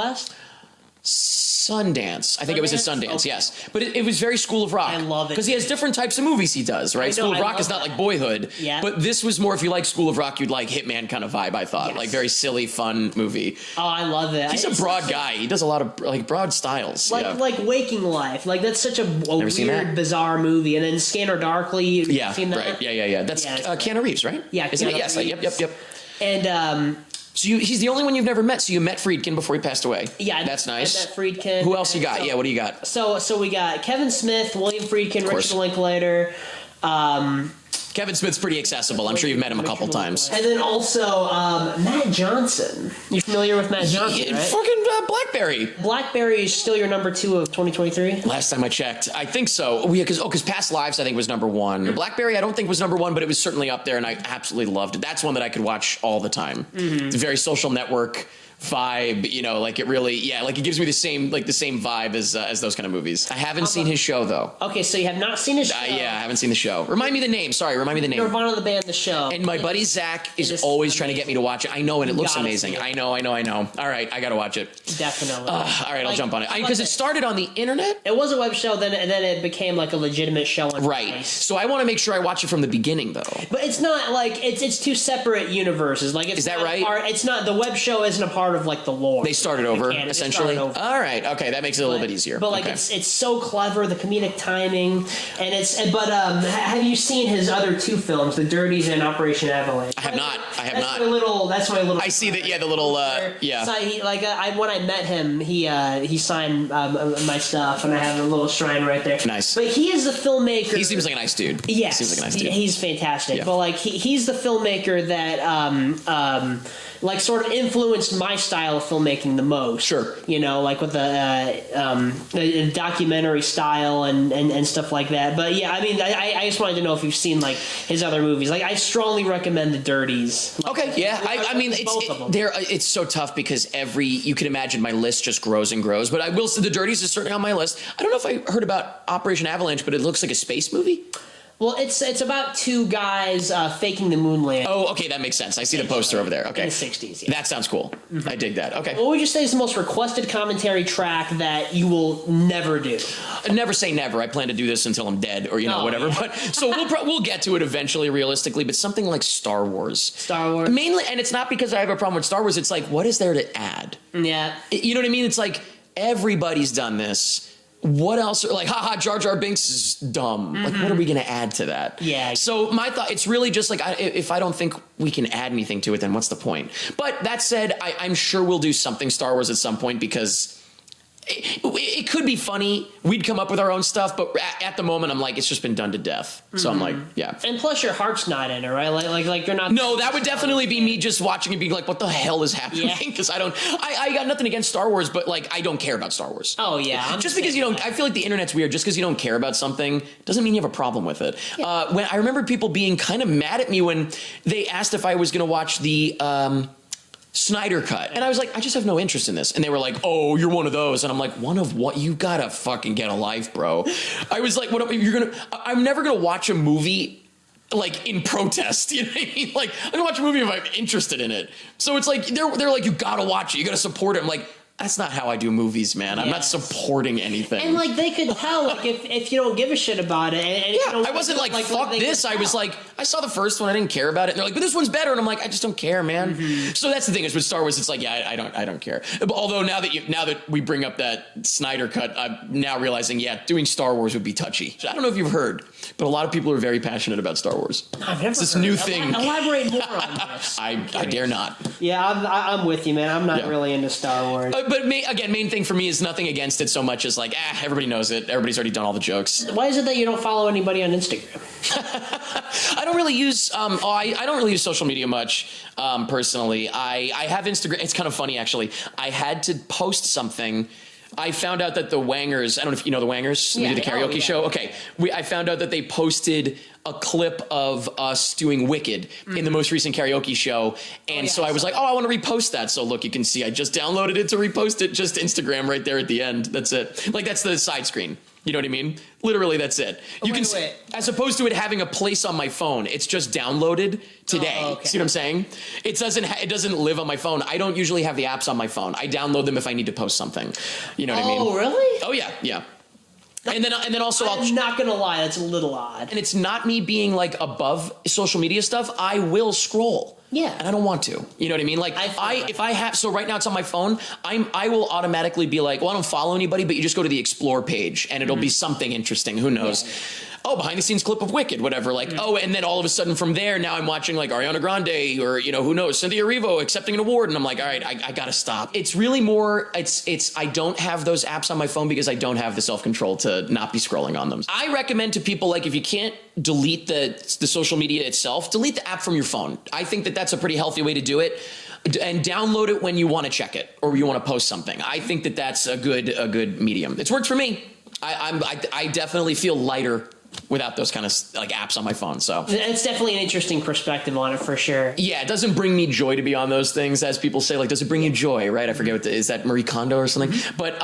Sundance. I think it was at Sundance, Okay. yes. But it was very School of Rock. I love it. Because he has different types of movies he does, right? School of Rock is not like Boyhood. Yeah. But this was more, if you like School of Rock, you'd like Hitman kind of vibe, I thought. Yes. Like very silly, fun movie. Oh, I love it. He's a broad guy. He does a lot of like broad styles. Like Waking Life. Like that's such a seen that. weird, bizarre movie. And then Scanner Darkly. Yeah, Seen that? right. Yeah. That's Keanu Reeves, right? Yeah, Isn't it? Keanu Yes. Reeves. Yep. And So he's the only one you've never met. So you met Friedkin before he passed away. yeah, That's nice. I met Friedkin. Who else you got? So, Yeah, what do you got? So we got Kevin Smith, William Friedkin, course. Richard Linklater. Kevin Smith's pretty accessible. I'm sure you've met him a couple times. And then also Matt Johnson. You familiar with Matt Johnson, right? Fucking Blackberry. Blackberry is still your number 2 of 2023? Last time I checked, I think so. Because Past Lives I think was number 1. Blackberry I don't think was number 1, but it was certainly up there, and I absolutely loved it. That's one that I could watch all the time. It's a very Social Network vibe, like it really, like it gives me the same vibe as those kind of movies. I haven't seen his show though. Okay, so you have not seen his show. I haven't seen the show. Remind me the name. Nirvana the band, the show. And my buddy Zach is is always trying to get me to watch it. I know, and it looks gotta amazing. see it. I know. All right, I gotta watch it. Definitely. All right, I'll Like, jump on it. I Because love it started on the internet. It was a web show, then it became like a legitimate show. Right. So I want to make sure I watch it from the beginning, though. But it's not like it's 2 separate universes. Like, it's Is that not right? It's not, the web show isn't a part of like the lore. They started over, They essentially. started over. All right. Okay, that makes it a little bit easier. But like okay. it's so clever, the comedic timing, and have you seen his other 2 films, The Dirties and Operation Avalanche? I have not. That's my little. I see that. Yeah, the little. Yeah. So when I met him, he signed my stuff, and I have a little shrine right there. Nice. But he is the filmmaker. He seems like a nice dude. Yes, He seems like a nice dude. He's fantastic. Yeah. But like he's the filmmaker that like sort of influenced my style of filmmaking the most. Sure. Like with the documentary style and stuff like that. But yeah, I mean, I just wanted to know if you've seen like his other movies. Like I strongly recommend The Dirties. Like, Okay, yeah. I mean, both of them. it's so tough because you can imagine my list just grows and grows. But I will say The Dirties is certainly on my list. I don't know if I heard about Operation Avalanche, but it looks like a space movie. Well, it's about 2 guys faking the moon landing. Oh, okay, that makes sense. I see the poster over there. Okay. In the 60s, yeah. That sounds cool. I dig that. Okay. What would you say is the most requested commentary track that you will never do? Never say never. I plan to do this until I'm dead or whatever. Yeah. But so we'll get to it eventually, realistically. But something like Star Wars. Star Wars. Mainly, and it's not because I have a problem with Star Wars. It's like, what is there to add? Yeah. You know what I mean? It's like everybody's done this. What else? Like, haha, Jar Jar Binks is dumb. Like, what are we going to add to that? Yeah. So my thought, it's really just like, if I don't think we can add anything to it, then what's the point? But that said, I'm sure we'll do something Star Wars at some point because it could be funny. We'd come up with our own stuff, but at the moment, I'm like, it's just been done to death. So I'm like, yeah. And plus, your heart's not in it, right? Like you're not. No, that would definitely be me just watching and being like, what the hell is happening? Yeah. Because I got nothing against Star Wars, but like, I don't care about Star Wars. Oh yeah. Just because you don't, I feel like the internet's weird. Just because you don't care about something doesn't mean you have a problem with it. Yeah. When I remember people being kind of mad at me when they asked if I was going to watch the Snyder Cut, and I was like, I just have no interest in this. And they were like, oh, you're one of those. And I'm like, one of what? You gotta fucking get a life, bro. I was like, what? I'm never gonna watch a movie like in protest. You know what I mean? Like, I'm gonna watch a movie if I'm interested in it. So it's like they're like, you gotta watch it. You gotta support it. I'm like, that's not how I do movies, man. I'm not supporting anything. And like they could tell, like if you don't give a shit about it, and if you don't I wasn't like fuck they this. could I was tell. like, I saw the first one, I didn't care about it. And they're like, but this one's better. And I'm like, I just don't care, man. So that's the thing is with Star Wars, it's like, yeah, I don't care. Although now that we bring up that Snyder cut, I'm now realizing, doing Star Wars would be touchy. I don't know if you've heard, but a lot of people are very passionate about Star Wars. I've never It's this heard. new thing. Elaborate more on this. I dare not. Yeah, I'm with you, man. I'm not really into Star Wars. But main thing for me is nothing against it so much as like, everybody knows it. Everybody's already done all the jokes. Why is it that you don't follow anybody on Instagram? I don't really use I don't really use social media much personally. I have Instagram. It's kind of funny actually. I had to post something. I found out that the Wangers, I don't know if you know the Wangers, we did the karaoke show. Okay. I found out that they posted a clip of us doing Wicked in the most recent karaoke show. And so I was like, I want to repost that. So look, you can see I just downloaded it to repost it. Just Instagram right there at the end. That's it. Like that's the side screen. You know what I mean? Literally, that's it. Wait. As opposed to it having a place on my phone, it's just downloaded today. Oh, okay. See what I'm saying? It doesn't live on my phone. I don't usually have the apps on my phone. I download them if I need to post something. You know what I mean? Oh, really? Oh yeah. And then also I'm not gonna lie, that's a little odd. and it's not me being like above social media stuff. I will scroll. Yeah. And I don't want to. You know what I mean? Like if I have, so right now it's on my phone, I will automatically be like, well, I don't follow anybody, but you just go to the explore page and it'll be something interesting. Who knows? Yeah. Oh, behind the scenes clip of Wicked, whatever. Like, and then all of a sudden from there, now I'm watching like Ariana Grande or, who knows, Cynthia Erivo accepting an award. And I'm like, all right, I gotta stop. It's really more, I don't have those apps on my phone because I don't have the self-control to not be scrolling on them. I recommend to people, like, if you can't delete the social media itself, delete the app from your phone. I think that that's a pretty healthy way to do it. And download it when you want to check it or you want to post something. I think that that's a good medium. It's worked for me. I definitely feel lighter without those kind of like apps on my phone. So it's definitely an interesting perspective on it for sure. Yeah, it doesn't bring me joy to be on those things, as people say. Like, does it bring you joy? Right? I forget is that Marie Kondo or something? But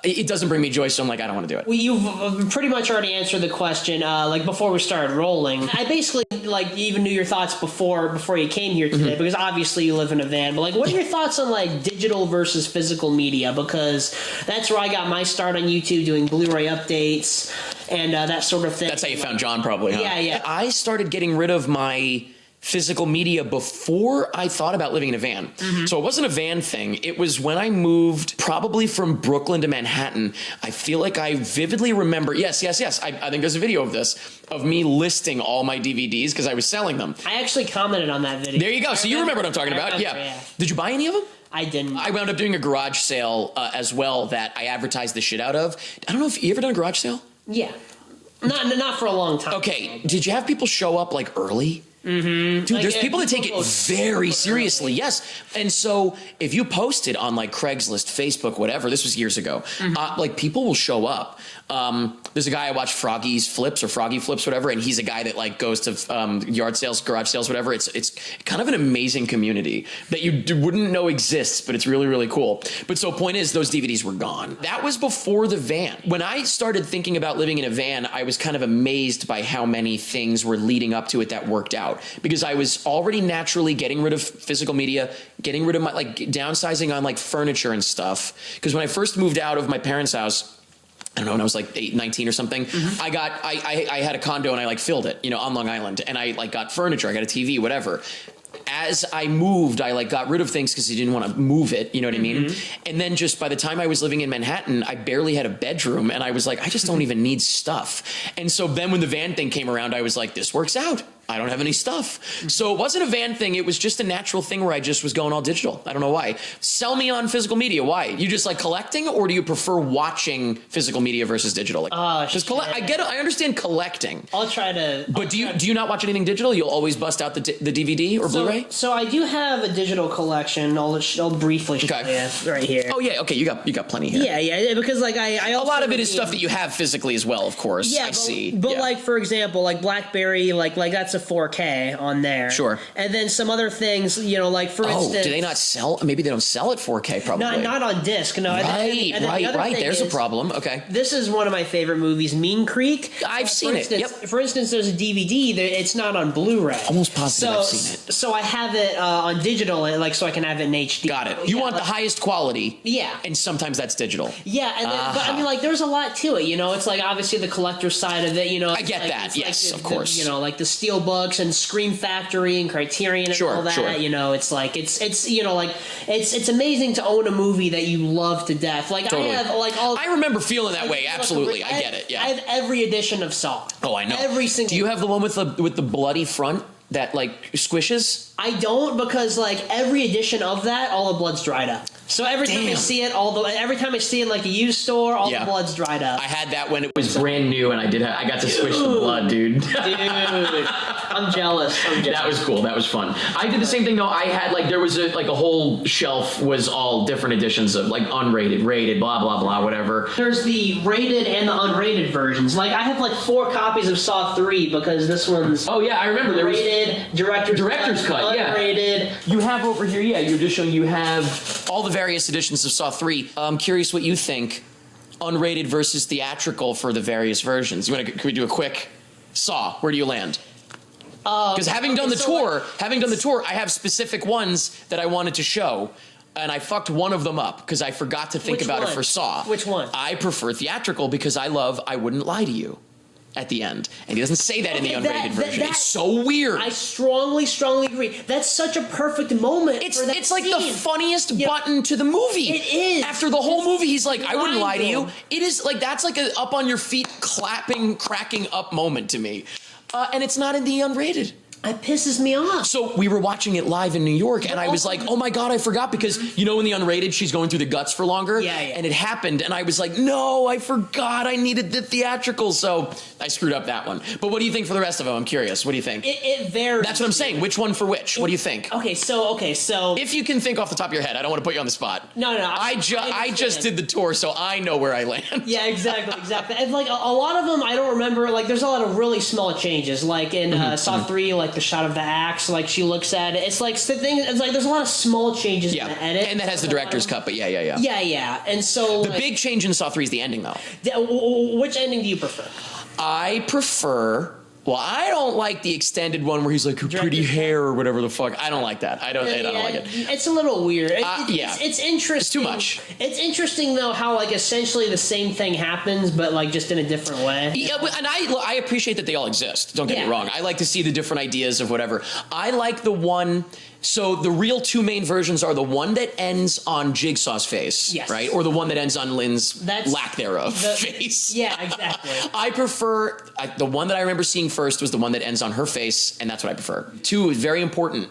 it doesn't bring me joy, so I'm like, I don't want to do it. Well, you've pretty much already answered the question. Like before we started rolling, I basically like even knew your thoughts before you came here today because obviously you live in a van. But like, what are your thoughts on like digital versus physical media? Because that's where I got my start on YouTube, doing Blu-ray updates and that sort of thing. That's how you found John, probably, huh? Yeah. I started getting rid of my physical media before I thought about living in a van. So it wasn't a van thing. It was when I moved probably from Brooklyn to Manhattan. I feel like I vividly remember, yes. I think there's a video of this, of me listing all my DVDs because I was selling them. I actually commented on that video. There you go. So you remember what I'm talking about. Yeah. Did you buy any of them? I didn't. I wound up doing a garage sale as well that I advertised the shit out of. I don't know if you ever done a garage sale? Yeah. Not for a long time. Okay. Did you have people show up like early? Dude, like, there's people that take it very seriously. Yes. And so if you post it on like Craigslist, Facebook, whatever, this was years ago, like people will show up. There's a guy I watched Froggy Flips, whatever. And he's a guy that like goes to yard sales, garage sales, whatever. It's kind of an amazing community that you wouldn't know exists, but it's really, really cool. But so point is, those DVDs were gone. That was before the van. When I started thinking about living in a van, I was kind of amazed by how many things were leading up to it that worked out. Because I was already naturally getting rid of physical media, getting rid of my, like, downsizing on like furniture and stuff. Because when I first moved out of my parents' house, I don't know, when I was like 19 or something, I had a condo and I like filled it, on Long Island, and I like got furniture, I got a TV, whatever. As I moved, I like got rid of things because I didn't want to move it, you know what I mean? And then just by the time I was living in Manhattan, I barely had a bedroom, and I was like, I just don't even need stuff. And so then when the van thing came around, I was like, this works out. I don't have any stuff. So it wasn't a van thing. It was just a natural thing where I just was going all digital. I don't know why. Sell me on physical media. Why? You just like collecting, or do you prefer watching physical media versus digital? Like, I get it. I understand collecting. I'll try to. But do you not watch anything digital? You'll always bust out the DVD or Blu-ray? So I do have a digital collection. I'll briefly show you right here. Oh yeah. Okay. You got plenty here. Yeah. Because like I also a lot of it is stuff that you have physically as well, of course. Yeah. I see. But like for example, like BlackBerry, like that's to 4K on there. Sure. And then some other things, you know, like for instance. Do they not sell? Maybe they don't sell at 4K. Probably not on disc. No. Right. There's a problem. Okay. This is one of my favorite movies, Mean Creek. I've seen it. Yep. For instance, there's a DVD that it's not on Blu-ray. Almost positive I've seen it. So I have it on digital, like so I can have it in HD. Got it. You want the highest quality. Yeah. And sometimes that's digital. Yeah, and then, but I mean, like, there's a lot to it. You know, it's like obviously the collector's side of it. You know, I get like, that. Yes, of course. You know, like the Steel Books and Scream Factory and Criterion and all that. Sure. You know, it's like it's you know, like it's amazing to own a movie that you love to death. Like totally. I have like all. I remember feeling that way. Absolutely, I get it. Yeah. I have every edition of Saw. Oh, I know. Every single. Do you have the one with the bloody front that like squishes? I don't, because like every edition of that, all the blood's dried up. So every time I see it, every time I see it in like a used store, all the blood's dried up. I had that when it was brand new, and I got to squish the blood, dude. Dude, I'm jealous. That was cool. That was fun. I did the same thing though. I had like there was a whole shelf was all different editions of like unrated, rated, blah blah blah, whatever. There's the rated and the unrated versions. Like I have like 4 copies of Saw 3 because this one's I remember there was rated, director's cut, unrated. You have over here, you're just showing you have all the various editions of Saw 3. I'm curious what you think, unrated versus theatrical for the various versions. Can we do a quick Saw? Where do you land? Because having done the tour, I have specific ones that I wanted to show, and I fucked one of them up because I forgot to think about it for Saw. Which one? I prefer theatrical because I Wouldn't Lie to You at the end, and he doesn't say that in the unrated version. It's so weird. I strongly agree. That's such a perfect moment. It's like the funniest button to the movie. It is. After the whole movie, he's like, "I wouldn't lie to you." It is like that's like a up on your feet, clapping, cracking up moment to me, and it's not in the unrated. It pisses me off. So we were watching it live in New York, and I was like, oh my God, I forgot, because you know in the unrated, she's going through the guts for longer. Yeah. And it happened, and I was like, no, I forgot I needed the theatrical, so I screwed up that one. But what do you think for the rest of them? I'm curious. What do you think? It varies. That's what I'm saying. Which one for which? What do you think? Okay, so... If you can think off the top of your head, I don't want to put you on the spot. No. I just did the tour, so I know where I land. Yeah, exactly. And like a lot of them, I don't remember. Like, there's a lot of really small changes. Like in Saw 3, like the shot of the axe, like she looks at it. It's like the thing. It's like there's a lot of small changes in the edit, and that has the director's cut. But yeah. Yeah. And so the big change in Saw 3 is the ending, though. Which ending do you prefer? I prefer. Well, I don't like the extended one where he's like pretty hair or whatever the fuck. I don't like that. I don't like it. It's a little weird. It's interesting. It's too much. It's interesting though how like essentially the same thing happens, but like just in a different way. Yeah, and I appreciate that they all exist. Don't get me wrong. I like to see the different ideas of whatever. I like the one. So the real 2 main versions are the one that ends on Jigsaw's face, right? Or the one that ends on Lynn's lack thereof face. Yeah, exactly. I prefer, the one that I remember seeing first was the one that ends on her face, and that's what I prefer. 2 is very important.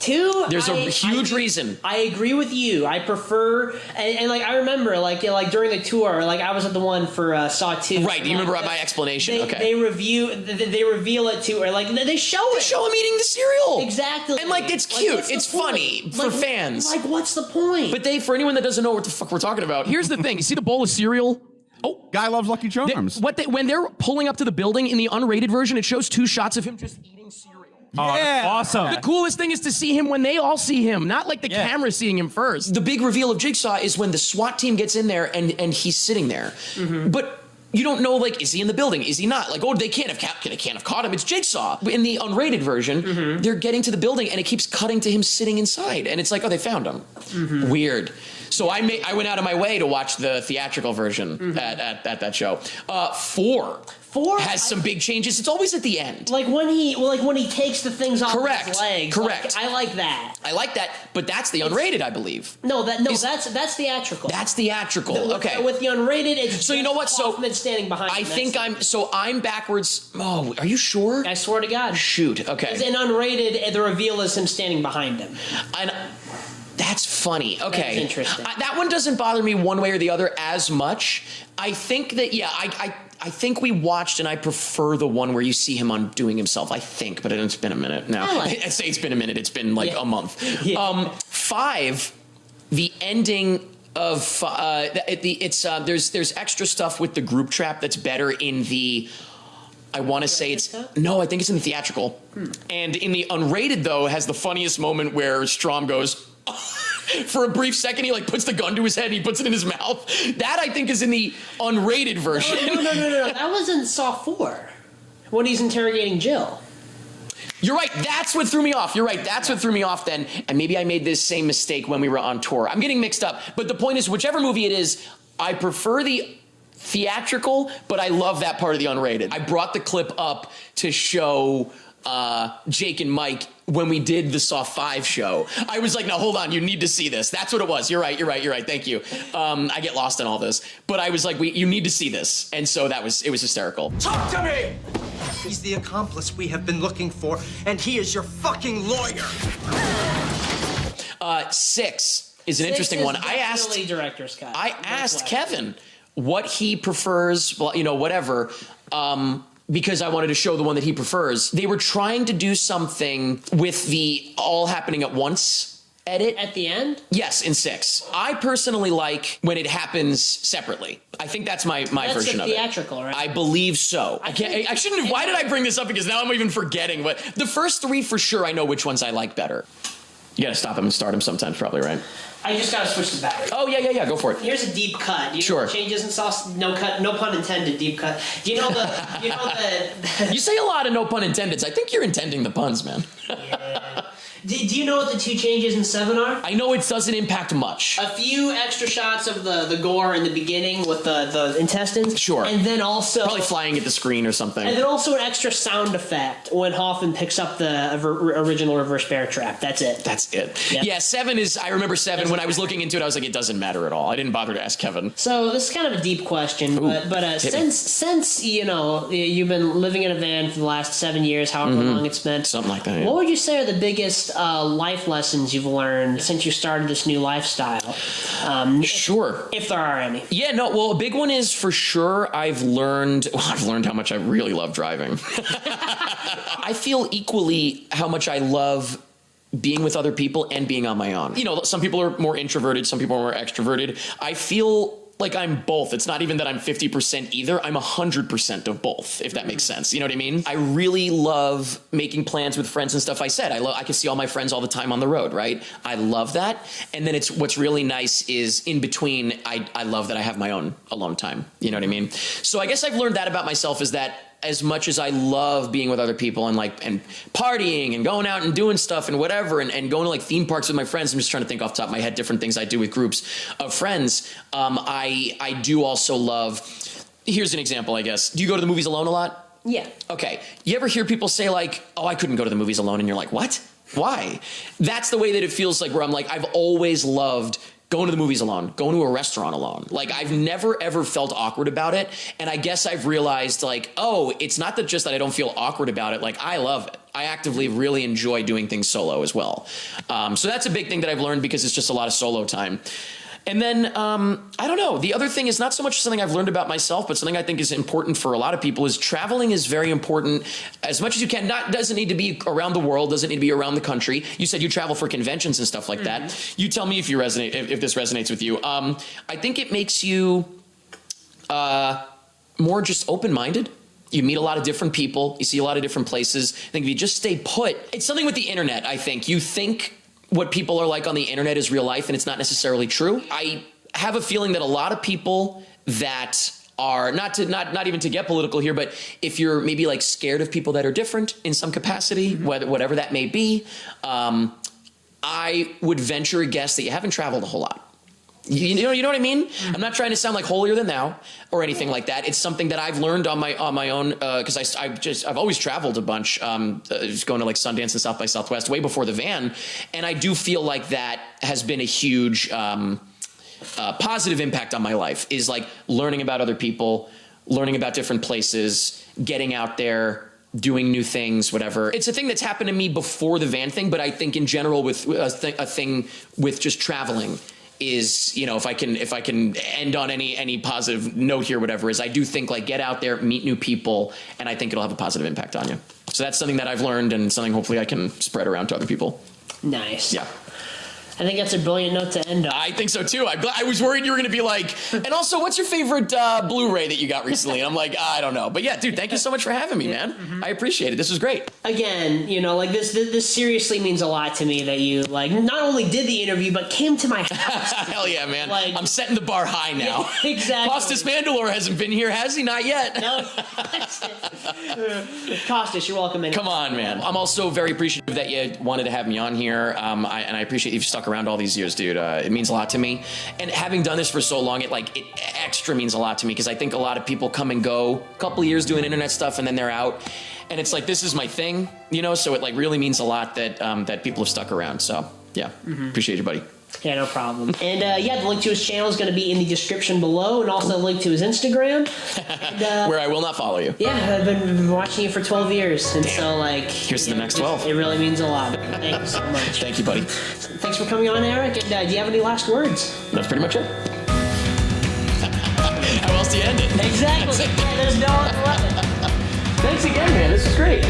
2, there's a huge reason. I agree with you. I prefer, and like I remember, like during the tour, like I was at the one for Saw 2. Right. Do you remember my explanation? They reveal it to her, like they show it. They show him eating the cereal. Exactly. And like it's cute. It's funny for fans. Like what's the point? But for anyone that doesn't know what the fuck we're talking about, Here's the thing. You see the bowl of cereal? Oh, guy loves Lucky Charms. When they're pulling up to the building in the unrated version, it shows 2 shots of him just eating cereal. Oh, yeah. Awesome. The coolest thing is to see him when they all see him, not like the camera seeing him first. The big reveal of Jigsaw is when the SWAT team gets in there and he's sitting there. But you don't know, like, is he in the building? Is he not? Like, they can't have caught him. It's Jigsaw. In the unrated version, they're getting to the building and it keeps cutting to him sitting inside. And it's like, they found him. Weird. So I went out of my way to watch the theatrical version at that show. 4 has some big changes. It's always at the end. Like when he takes the things off his legs. Correct. Like, I like that. I like that, but that's the unrated, I believe. That's theatrical. That's theatrical. Okay. With the unrated, it's so you know what? So Kaufman standing behind. I'm backwards. Oh, are you sure? I swear to God. Shoot. Okay. In unrated, the reveal is him standing behind him. And that's funny. Okay. That's interesting. That one doesn't bother me one way or the other as much. I think that I think we watched, and I prefer the one where you see him undoing himself. I think, but it's been a minute now. I say it's been a minute. It's been like a month. 5, the ending of there's extra stuff with the group trap that's better in the I want to say it's cut? no. I think it's in the theatrical, and in the unrated though has the funniest moment where Strom goes. For a brief second, he like puts the gun to his head and he puts it in his mouth. That I think is in the unrated version. No. That was in Saw 4 when he's interrogating Jill. You're right. That's what threw me off. You're right. That's what threw me off then. And maybe I made this same mistake when we were on tour. I'm getting mixed up. But the point is, whichever movie it is, I prefer the theatrical, but I love that part of the unrated. I brought the clip up to show Jake and Mike when we did the Saw 5 show. I was like, no, hold on, you need to see this. That's what it was. You're right. Thank you. I get lost in all this. But I was like, you need to see this. And so it was hysterical. Talk to me! He's the accomplice we have been looking for, and he is your fucking lawyer. 6 is an interesting one. I asked director's cut. I asked Kevin what he prefers, well, whatever, because I wanted to show the one that he prefers. They were trying to do something with the all happening at once edit. At the end? Yes, in 6. I personally like when it happens separately. I think that's my version of it. That's theatrical, right? I believe so. I shouldn't have. Why did I bring this up? Because now I'm even forgetting. But the first 3 for sure, I know which ones I like better. You gotta stop him and start him sometimes, probably, right? I just gotta switch the battery. Oh yeah, go for it. Here's a deep cut. Do you Sure. know what changes in sauce? No cut. No pun intended. Deep cut. Do you know the? You say a lot of no pun intended. I think you're intending the puns, man. Yeah. Do you know what the 2 changes in 7 are? I know it doesn't impact much. A few extra shots of the gore in the beginning with the intestines. Sure. And then also Probably flying at the screen or something. And then also an extra sound effect when Hoffman picks up the original reverse bear trap. That's it. That's it. Yep. Yeah, 7 is. I remember 7 when I was looking into it. I was like, it doesn't matter at all. I didn't bother to ask Kevin. So this is kind of a deep question, but since you've been living in a van for the last 7 years, however long it's been, Something like that. Yeah. what would you say are the biggest life lessons you've learned since you started this new lifestyle? Sure. If there are any. Yeah, no, well, a big one is for sure I've learned how much I really love driving. I feel equally how much I love being with other people and being on my own. Some people are more introverted, some people are more extroverted. I feel like I'm both. It's not even that I'm 50% either. I'm 100% of both, if that makes sense. You know what I mean? I really love making plans with friends and stuff. I said, I can see all my friends all the time on the road, right? I love that. And then what's really nice is in between, I love that I have my own alone time. You know what I mean? So I guess I've learned that about myself, is that as much as I love being with other people and partying and going out and doing stuff and whatever and going to like theme parks with my friends, I'm just trying to think off the top of my head different things I do with groups of friends. I do also love, here's an example, I guess. Do you go to the movies alone a lot? Yeah. Okay. You ever hear people say like, oh, I couldn't go to the movies alone, and you're like, what? Why? That's the way that it feels like, where I'm like, I've always loved going to the movies alone, going to a restaurant alone. Like, I've never, ever felt awkward about it. And I guess I've realized, like, oh, it's not that I don't feel awkward about it. Like, I love it. I actively really enjoy doing things solo as well. So that's a big thing that I've learned, because it's just a lot of solo time. And then, I don't know. The other thing is not so much something I've learned about myself, but something I think is important for a lot of people is traveling is very important as much as you can. Doesn't need to be around the world, doesn't need to be around the country. You said you travel for conventions and stuff like that. You tell me if if this resonates with you. I think it makes you more just open-minded. You meet a lot of different people. You see a lot of different places. I think if you just stay put, it's something with the internet, I think. You think what people are like on the internet is real life, and it's not necessarily true. I have a feeling that a lot of people that are not even to get political here, but if you're maybe like scared of people that are different in some capacity, whatever that may be, I would venture a guess that you haven't traveled a whole lot. You know what I mean? I'm not trying to sound like holier than thou or anything like that. It's something that I've learned on my own, because I've always traveled a bunch, just going to like Sundance and South by Southwest way before the van, and I do feel like that has been a huge positive impact on my life, is like learning about other people, learning about different places, getting out there, doing new things, whatever. It's a thing that's happened to me before the van thing, but I think in general with a thing with just traveling is, if I can end on any positive note here, whatever, is I do think like get out there, meet new people, and I think it'll have a positive impact on you. So that's something that I've learned, and something hopefully I can spread around to other people. Nice. Yeah. I think that's a brilliant note to end on. I think so too. I was worried you were going to be like, and also, what's your favorite Blu-ray that you got recently? And I'm like, I don't know. But yeah, dude, thank you so much for having me, man. I appreciate it. This was great. Again, you know, like this seriously means a lot to me that you like not only did the interview but came to my house. Hell yeah, man. Like, I'm setting the bar high now. Exactly. Costas Mandalore hasn't been here, has he? Not yet. No. Costas, you're welcome in. Come on, man. I'm also very appreciative that you wanted to have me on here. And I appreciate you've stuck around all these years, dude. It means a lot to me. And having done this for so long, it extra means a lot to me because I think a lot of people come and go a couple of years doing internet stuff and then they're out. And it's like, this is my thing, you know? So it like really means a lot that that people have stuck around. So yeah, appreciate you, buddy. Yeah, no problem. And yeah, the link to his channel is going to be in the description below, and also the link to his Instagram. And, where I will not follow you. Yeah, I've been watching you for 12 years, and so like... Here's to the next 12. It really means a lot. Thank you so much. Thank you, buddy. Thanks for coming on, Eric, and do you have any last words? That's pretty much it. How else do you end it? Exactly. There's no other way. Thanks again, man. This is great.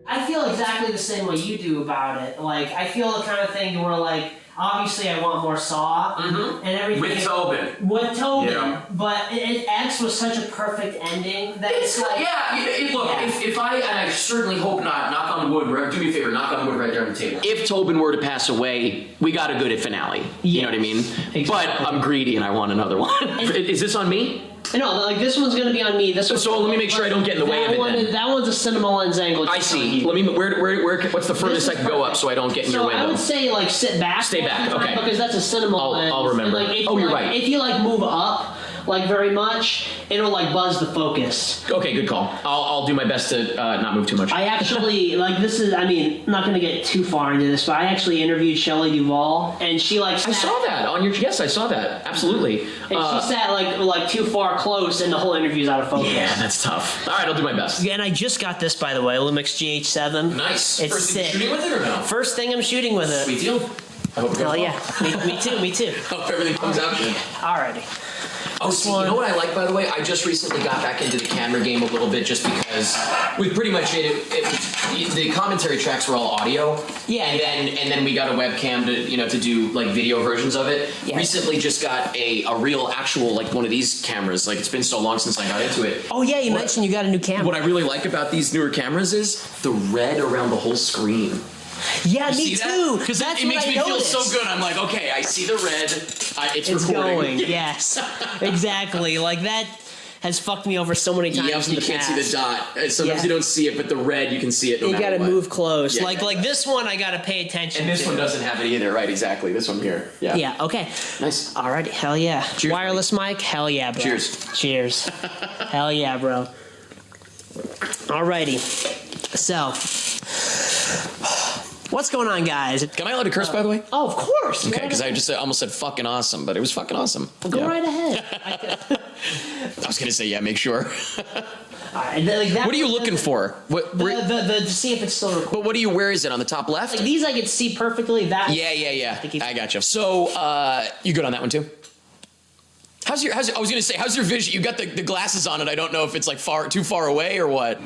I feel exactly the same way you do about it. Like, I feel the kind of thing where, like, obviously I want more Saw and everything. With Tobin. With Tobin. Yeah. But X was such a perfect ending that it's like... Look, if I certainly hope not, knock on wood, do me a favor, knock on wood right there on the table. If Tobin were to pass away, we got a good finale. You know what I mean? Exactly. But I'm greedy and I want another one. Is this on me? No, like this one's gonna be on me. So let me make sure I don't get in the way of it then. That one's a cinema lens angle. I see. Let me. Where? What's the furthest I can go up so I don't get in your way? So I would say like sit back. Stay back. Okay. Because that's a cinema lens. I'll remember. And, like, if You're like, right. If you like move up like very much, it'll like buzz the focus. Okay, good call. I'll do my best to not move too much. I actually like this is. I mean, I'm not gonna get too far into this, but I actually interviewed Shelley Duvall, and she like. I saw that on your. Yes, I saw that. Absolutely. And she sat like too far close, and the whole interview's out of focus. Yeah, that's tough. All right, I'll do my best. And I just got this, by the way, Lumix GH7. Nice. It's First sick. thing you're shooting with it or no? First thing I'm shooting with it. Sweet deal. I hope it goes Hell yeah. Me too. Me too. Hope everything comes out good. Alrighty. Oh, see, you know what I like, by the way? I just recently got back into the camera game a little bit just because with pretty much the commentary tracks were all audio. Yeah. And then we got a webcam to do like video versions of it. Yeah. Recently just got a real actual like one of these cameras. Like it's been so long since I got into it. Oh yeah, you mentioned you got a new camera. What I really like about these newer cameras is the red around the whole screen. Yeah, me too. Because That's it makes what me I feel noticed. so good. I'm like, okay, I see the red. It's recording. Going. Yes. Exactly. Like that has fucked me over so many times. Yep, in you the can't past. see the dot. Sometimes you don't see it, but the red, you can see it no You matter gotta what. move close. Yeah, like this one, I gotta pay attention. And this to. one doesn't have it either, right? Exactly. This one here. Yeah. Yeah. Okay. Nice. Alrighty. Hell yeah. Cheers. Wireless mic. Hell yeah, bro. Cheers. Cheers. Hell yeah, bro. Alrighty. So. What's going on, guys? Can I let it curse, by the way? Oh, of course. Okay, because I just almost said fucking awesome, but it was fucking awesome. Well, go right ahead. I was gonna say, yeah, make sure. Like that What are you looking for? What? to see if it's still recording. But what do you? Where is it on the top left? Like these, I could see perfectly. That. Yeah. I gotcha. So, you good on that one too? How's your? I was gonna say, how's your vision? You got the glasses on, and I don't know if it's like too far away or what.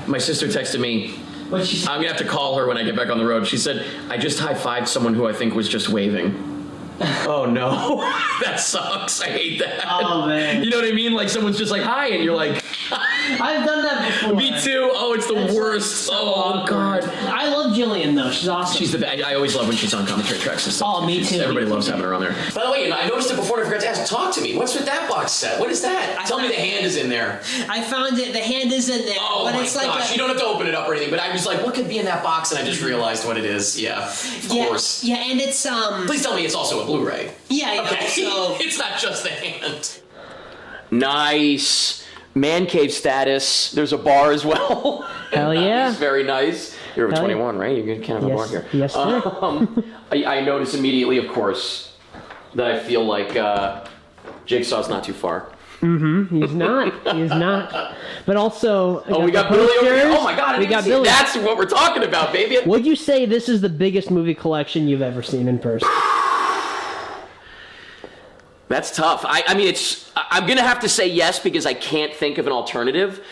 My sister texted me. What she said? I'm gonna have to call her when I get back on the road. She said, I just high-fived someone who I think was just waving. Oh no. That sucks. I hate that. Oh man. You know what I mean? Like someone's just like, hi, and you're like, I've done that before. me too. Oh, it's the worst. So Oh awkward. God. I love Jillian though. She's awesome. She's the best. I always love when she's on commentary tracks and stuff. Oh, me too. Everybody loves having her on there. By the way, I noticed it before and I forgot to ask. Talk to me. What's with that box set? What is that? Tell me the hand is in there. I found it. The hand is in there. Oh but my it's gosh. like You don't have to open it up or anything, but I was like, what could be in that box? And I just realized what it is. Yeah. Of course. Yeah, and it's Please tell me it's also a Blu-ray. Yeah, I know. Okay. So It's not just the hand. Nice. Man cave status. There's a bar as well. Hell yeah. It's very nice. You're over Hell 21, right? You can have a bar here. Yes, sir. I notice immediately, of course, that I feel like Jigsaw's not too far. He's not. He's not. But also, We got Billy over here. Oh my God, I We didn't got see Billy. That's what we're talking about, baby. Would you say this is the biggest movie collection you've ever seen in person? That's tough. I mean, I'm going to have to say yes because I can't think of an alternative.